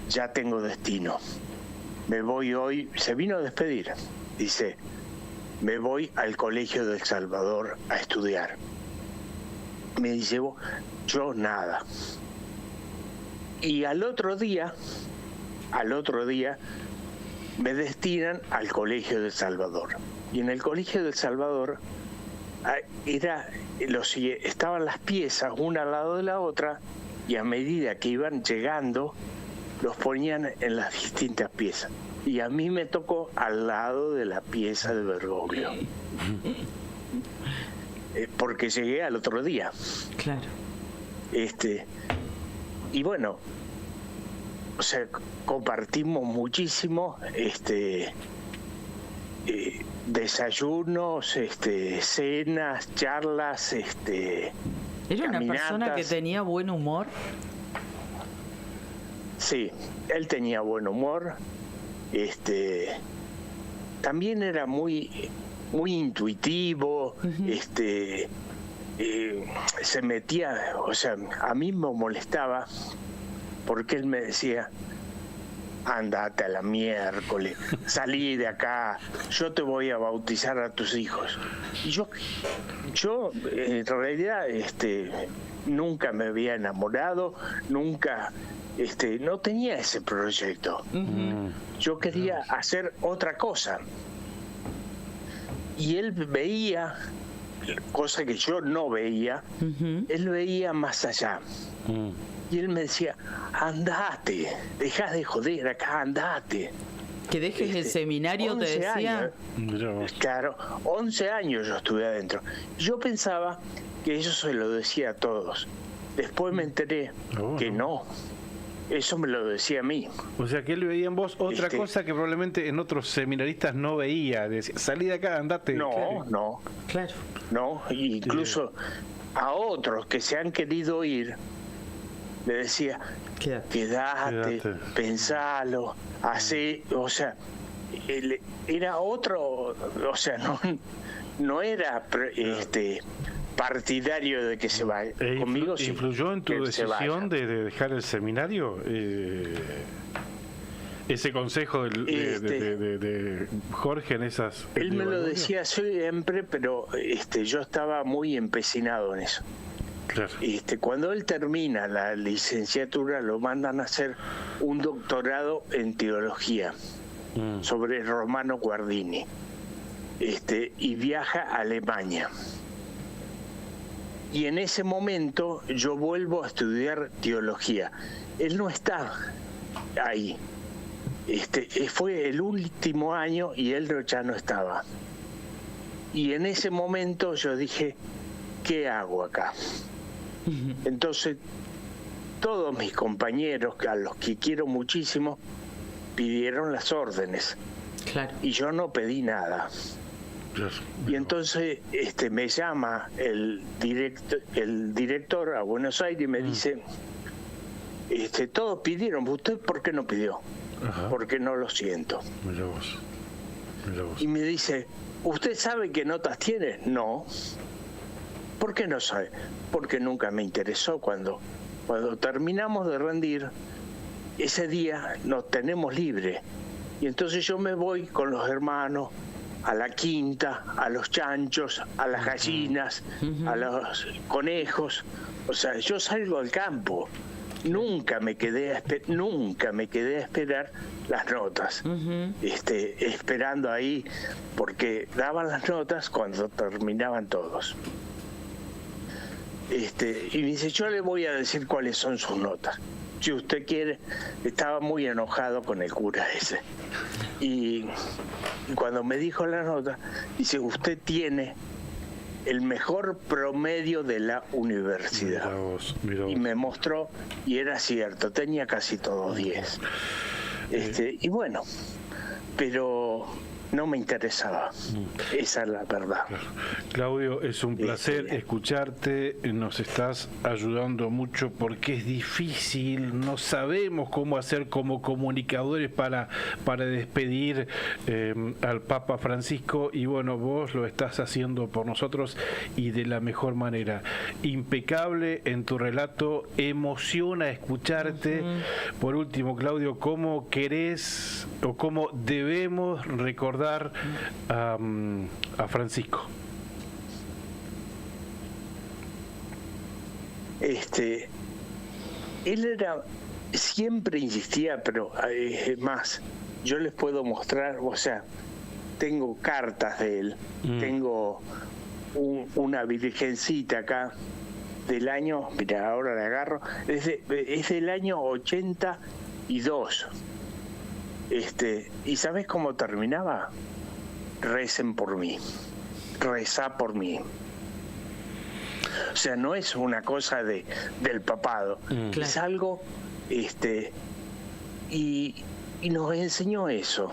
ya tengo destino, me voy hoy, se vino a despedir, dice, me voy al Colegio del Salvador a estudiar. Me llevo yo nada. Y al otro día me destinan al Colegio del Salvador. Y en el Colegio del Salvador estaban las piezas una al lado de la otra, y a medida que iban llegando los ponían en las distintas piezas. Y a mí me tocó al lado de la pieza de Bergoglio. Porque llegué al otro día. Claro. Y bueno, o sea, compartimos muchísimo, desayunos, cenas, charlas, ¿Era una persona que tenía buen humor? Sí, él tenía buen humor. También era muy intuitivo. Se metía, o sea, a mí me molestaba porque él me decía, andate a la miércoles, salí de acá, yo te voy a bautizar a tus hijos. Y yo en realidad nunca me había enamorado, nunca no tenía ese proyecto. Yo quería hacer otra cosa. Y él veía, cosa que yo no veía, él veía más allá. Y él me decía, andate, dejá de joder acá, andate. Que dejes el seminario, te decía. Claro, 11 años yo estuve adentro. Yo pensaba que eso se lo decía a todos. Después me enteré que no. Eso me lo decía a mí. O sea, que él veía en vos otra cosa que probablemente en otros seminaristas no veía. Decía, salí de acá, andate. No. Claro. No, incluso a otros que se han querido ir, le decía, quédate, pensalo, así, o sea, era otro, o sea, no era partidario de que se vaya. Conmigo sí. ¿Influyó en tu decisión de dejar el seminario? Ese consejo de Jorge en esas... Él me lo decía siempre, pero yo estaba muy empecinado en eso. Claro. Cuando él termina la licenciatura, lo mandan a hacer un doctorado en teología sobre Romano Guardini, y viaja a Alemania. Y en ese momento yo vuelvo a estudiar teología. Él no está ahí. Fue el último año y él ya no estaba. Y en ese momento yo dije, ¿qué hago acá? Entonces, todos mis compañeros, a los que quiero muchísimo, pidieron las órdenes. Claro. Y yo no pedí nada. Y entonces me llama el director a Buenos Aires y me dice, todos pidieron, ¿usted por qué no pidió? Porque no lo siento. Mira vos. Y me dice, ¿usted sabe qué notas tiene? No. ¿Por qué no sabe? Porque nunca me interesó. Cuando terminamos de rendir, ese día nos tenemos libre. Y entonces yo me voy con los hermanos a la quinta, a los chanchos, a las gallinas, a los conejos. O sea, yo salgo al campo. Nunca me quedé a esperar las notas, esperando ahí, porque daban las notas cuando terminaban todos. Y me dice, yo le voy a decir cuáles son sus notas. Si usted quiere, estaba muy enojado con el cura ese. Y cuando me dijo la nota, dice, usted tiene el mejor promedio de la universidad. Mirá vos. Y me mostró, y era cierto, tenía casi todos 10. Y bueno, pero no me interesaba. Esa es la verdad. Claudio, es un placer escucharte, nos estás ayudando mucho porque es difícil, no sabemos cómo hacer como comunicadores para despedir al Papa Francisco, y bueno, vos lo estás haciendo por nosotros y de la mejor manera. Impecable en tu relato, emociona escucharte. Por último, Claudio, ¿cómo querés o cómo debemos recordar a Francisco? Él siempre insistía, pero es más, yo les puedo mostrar, o sea, tengo cartas de él, tengo una virgencita acá del año, mira, ahora la agarro, es del año 82. ¿Y sabes cómo terminaba? Recen por mí, rezá por mí. O sea, no es una cosa del papado, es algo, y nos enseñó eso,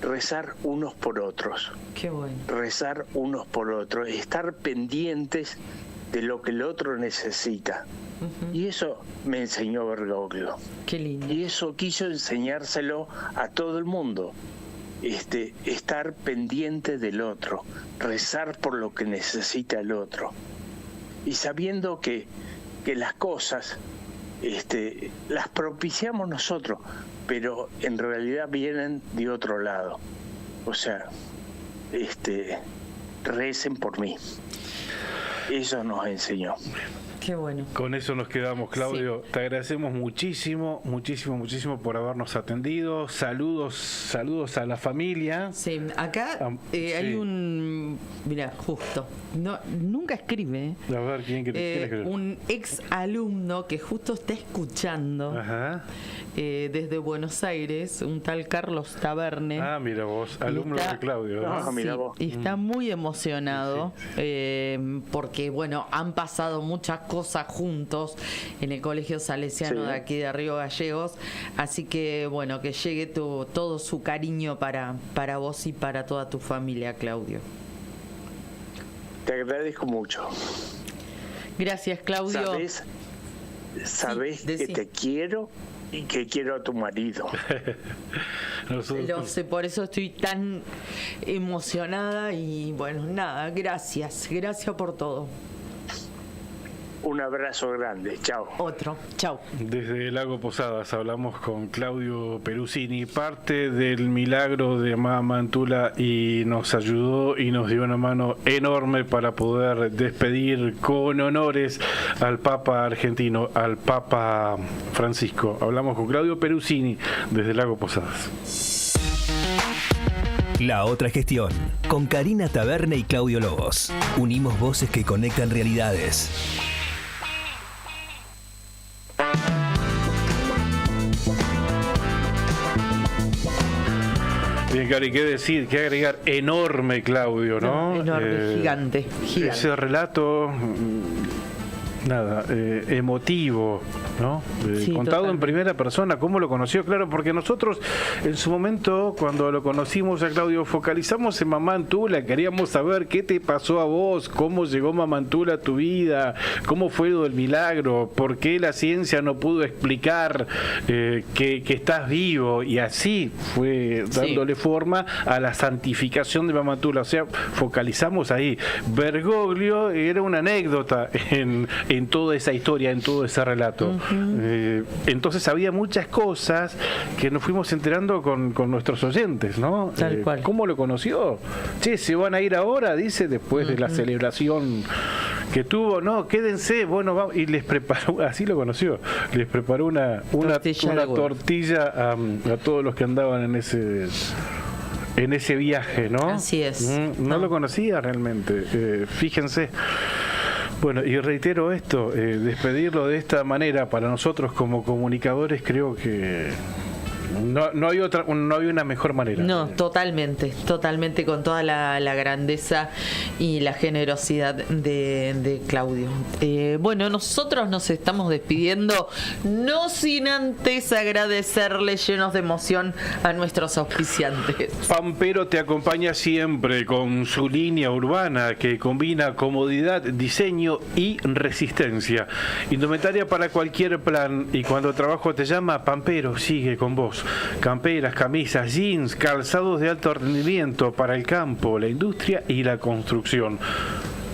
rezar unos por otros. Qué bueno. Rezar unos por otros, estar pendientes de lo que el otro necesita. Y eso me enseñó Bergoglio. Qué lindo. Y eso quiso enseñárselo a todo el mundo. Estar pendiente del otro, rezar por lo que necesita el otro. Y sabiendo que las cosas las propiciamos nosotros, pero en realidad vienen de otro lado. O sea, recen por mí. Eso nos enseñó. Qué bueno. Con eso nos quedamos, Claudio. Sí. Te agradecemos muchísimo por habernos atendido. Saludos a la familia. Sí, acá hay un... Mira, justo. Nunca escribe. A ver, ¿quién escribe? Un ex alumno que justo está escuchando. Ajá. Desde Buenos Aires, un tal Carlos Taberne. Ah, mira vos, alumno de Claudio. ¿No? Mira vos. Y está muy emocionado porque, bueno, han pasado muchas cosas juntos en el Colegio Salesiano de aquí de Río Gallegos, así que, bueno, que llegue todo su cariño para vos y para toda tu familia, Claudio. Te agradezco mucho. Gracias, Claudio. ¿Sabés que te quiero? Y que quiero a tu marido. Lo sé, por eso estoy tan emocionada y bueno, nada, gracias por todo. Un abrazo grande, chao. Otro, chao. Desde Lago Posadas hablamos con Claudio Perusini, parte del milagro de Mamá Antula, y nos ayudó y nos dio una mano enorme para poder despedir con honores al Papa argentino, al Papa Francisco. Hablamos con Claudio Perusini desde Lago Posadas. La otra gestión, con Karina Taberne y Claudio Lobos. Unimos voces que conectan realidades. Bien, Cari, qué decir, qué agregar. Enorme, Claudio, ¿no? Enorme, gigante. Ese relato, emotivo, ¿no? Contado en primera persona. ¿Cómo lo conoció? Claro, porque nosotros en su momento, cuando lo conocimos a Claudio, focalizamos en Mamá Antula. Queríamos saber qué te pasó a vos, cómo llegó Mamá Antula a tu vida, cómo fue lo del milagro, por qué la ciencia no pudo explicar que estás vivo, y así fue dándole forma a la santificación de Mamá Antula. O sea, focalizamos ahí. Bergoglio era una anécdota en en toda esa historia, en todo ese relato. Entonces había muchas cosas que nos fuimos enterando con nuestros oyentes, ¿no? Tal cual. ¿Cómo lo conoció? Che, ¿se van a ir ahora? Dice, después de la celebración que tuvo. No, quédense. Bueno, vamos. Y les preparó, así lo conoció, les preparó una tortilla a todos los que andaban en ese viaje, ¿no? Así es. No lo conocía realmente. Fíjense. Bueno, y reitero esto, despedirlo de esta manera para nosotros como comunicadores creo que no hay una mejor manera. No, totalmente con toda la grandeza y la generosidad de Claudio. Bueno, nosotros nos estamos despidiendo, no sin antes agradecerle llenos de emoción a nuestros auspiciantes. Pampero te acompaña siempre con su línea urbana que combina comodidad, diseño y resistencia. Indumentaria para cualquier plan, y cuando el trabajo te llama, Pampero sigue con vos. Camperas, camisas, jeans, calzados de alto rendimiento para el campo, la industria y la construcción.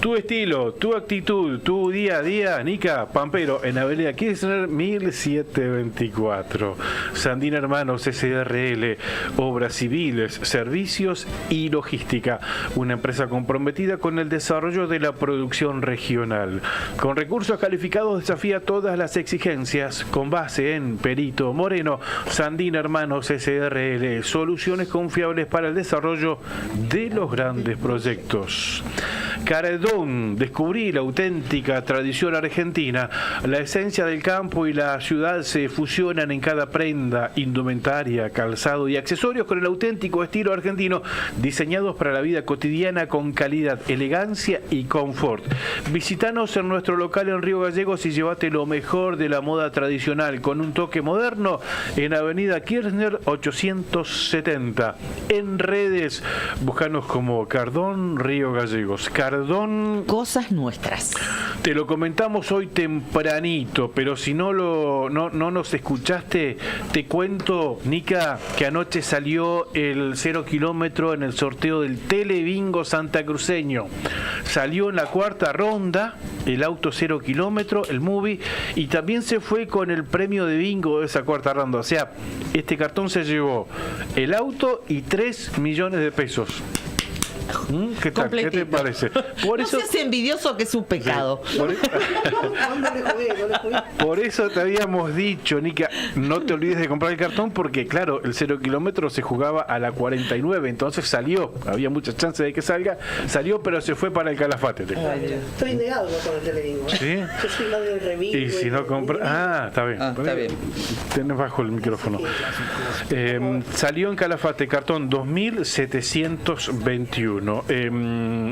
Tu estilo, tu actitud, tu día a día, Nica Pampero, en Avenida Kirchner 1724. Sandina Hermanos SRL, obras civiles, servicios y logística. Una empresa comprometida con el desarrollo de la producción regional. Con recursos calificados desafía todas las exigencias, con base en Perito Moreno. Sandina Hermanos SRL, soluciones confiables para el desarrollo de los grandes proyectos. Caredón, descubrí la auténtica tradición argentina. La esencia del campo y la ciudad se fusionan en cada prenda, indumentaria, calzado y accesorios con el auténtico estilo argentino, diseñados para la vida cotidiana con calidad, elegancia y confort. Visítanos en nuestro local en Río Gallegos y llévate lo mejor de la moda tradicional con un toque moderno en Avenida Kirchner 870. En redes, búscanos como Cardón Río Gallegos. Cardón. Cosas nuestras. Te lo comentamos hoy tempranito, pero si no nos escuchaste, te cuento, Nica, que anoche salió el 0 kilómetro en el sorteo del Telebingo santacruceño. Salió en la cuarta ronda el auto 0 kilómetro, el movie, y también se fue con el premio de bingo de esa cuarta ronda. O sea, este cartón se llevó el auto y 3 millones de pesos. ¿Qué tal? ¿Qué te parece? Por eso, no seas envidioso, que es un pecado. Sí, por eso te habíamos dicho, Nica, no te olvides de comprar el cartón, porque claro, el 0 kilómetro se jugaba a la 49, entonces salió, había muchas chances de que salió, pero se fue para el Calafate. Estoy negado con el Telebingo. ¿Sí? Yo soy más del Revivo. Y si no compras... está bien. Está bien. Tenés bajo el micrófono. Salió en Calafate, cartón 2721.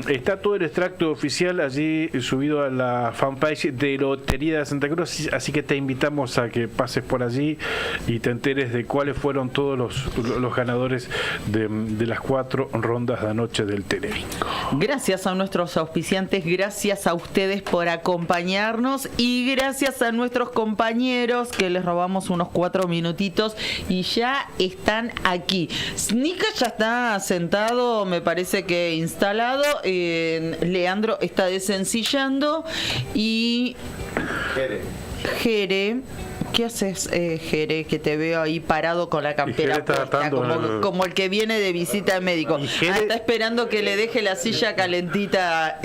Está todo el extracto oficial allí subido a la fanpage de Lotería de Santa Cruz, así que te invitamos a que pases por allí y te enteres de cuáles fueron todos los ganadores de las 4 rondas de anoche del Telebingo. Gracias a nuestros auspiciantes, gracias a ustedes por acompañarnos y gracias a nuestros compañeros que les robamos unos 4 minutitos y ya están aquí. Nica ya está sentado, me parece que instalado. Leandro está desencillando y Jere. ¿Qué haces, Jere? Que te veo ahí parado con la campera puesta, como el que viene de visita al médico. Está esperando que le deje la silla calentita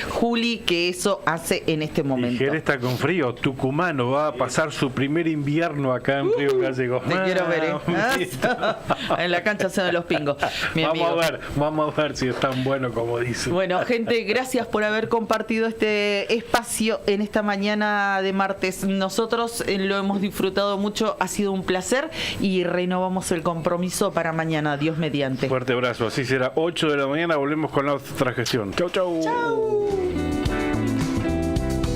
Juli, que eso hace en este momento. Y Jere está con frío. Tucumano va a pasar su primer invierno acá en Río Gallegos. Te quiero ver, en la cancha de los Pingos. Vamos a ver si es tan bueno como dice. Bueno, gente, gracias por haber compartido este espacio en esta mañana de martes. Nosotros lo hemos disfrutado mucho, ha sido un placer y renovamos el compromiso para mañana, Dios mediante. Fuerte abrazo, así será. 8 de la mañana volvemos con la otra gestión. Chau.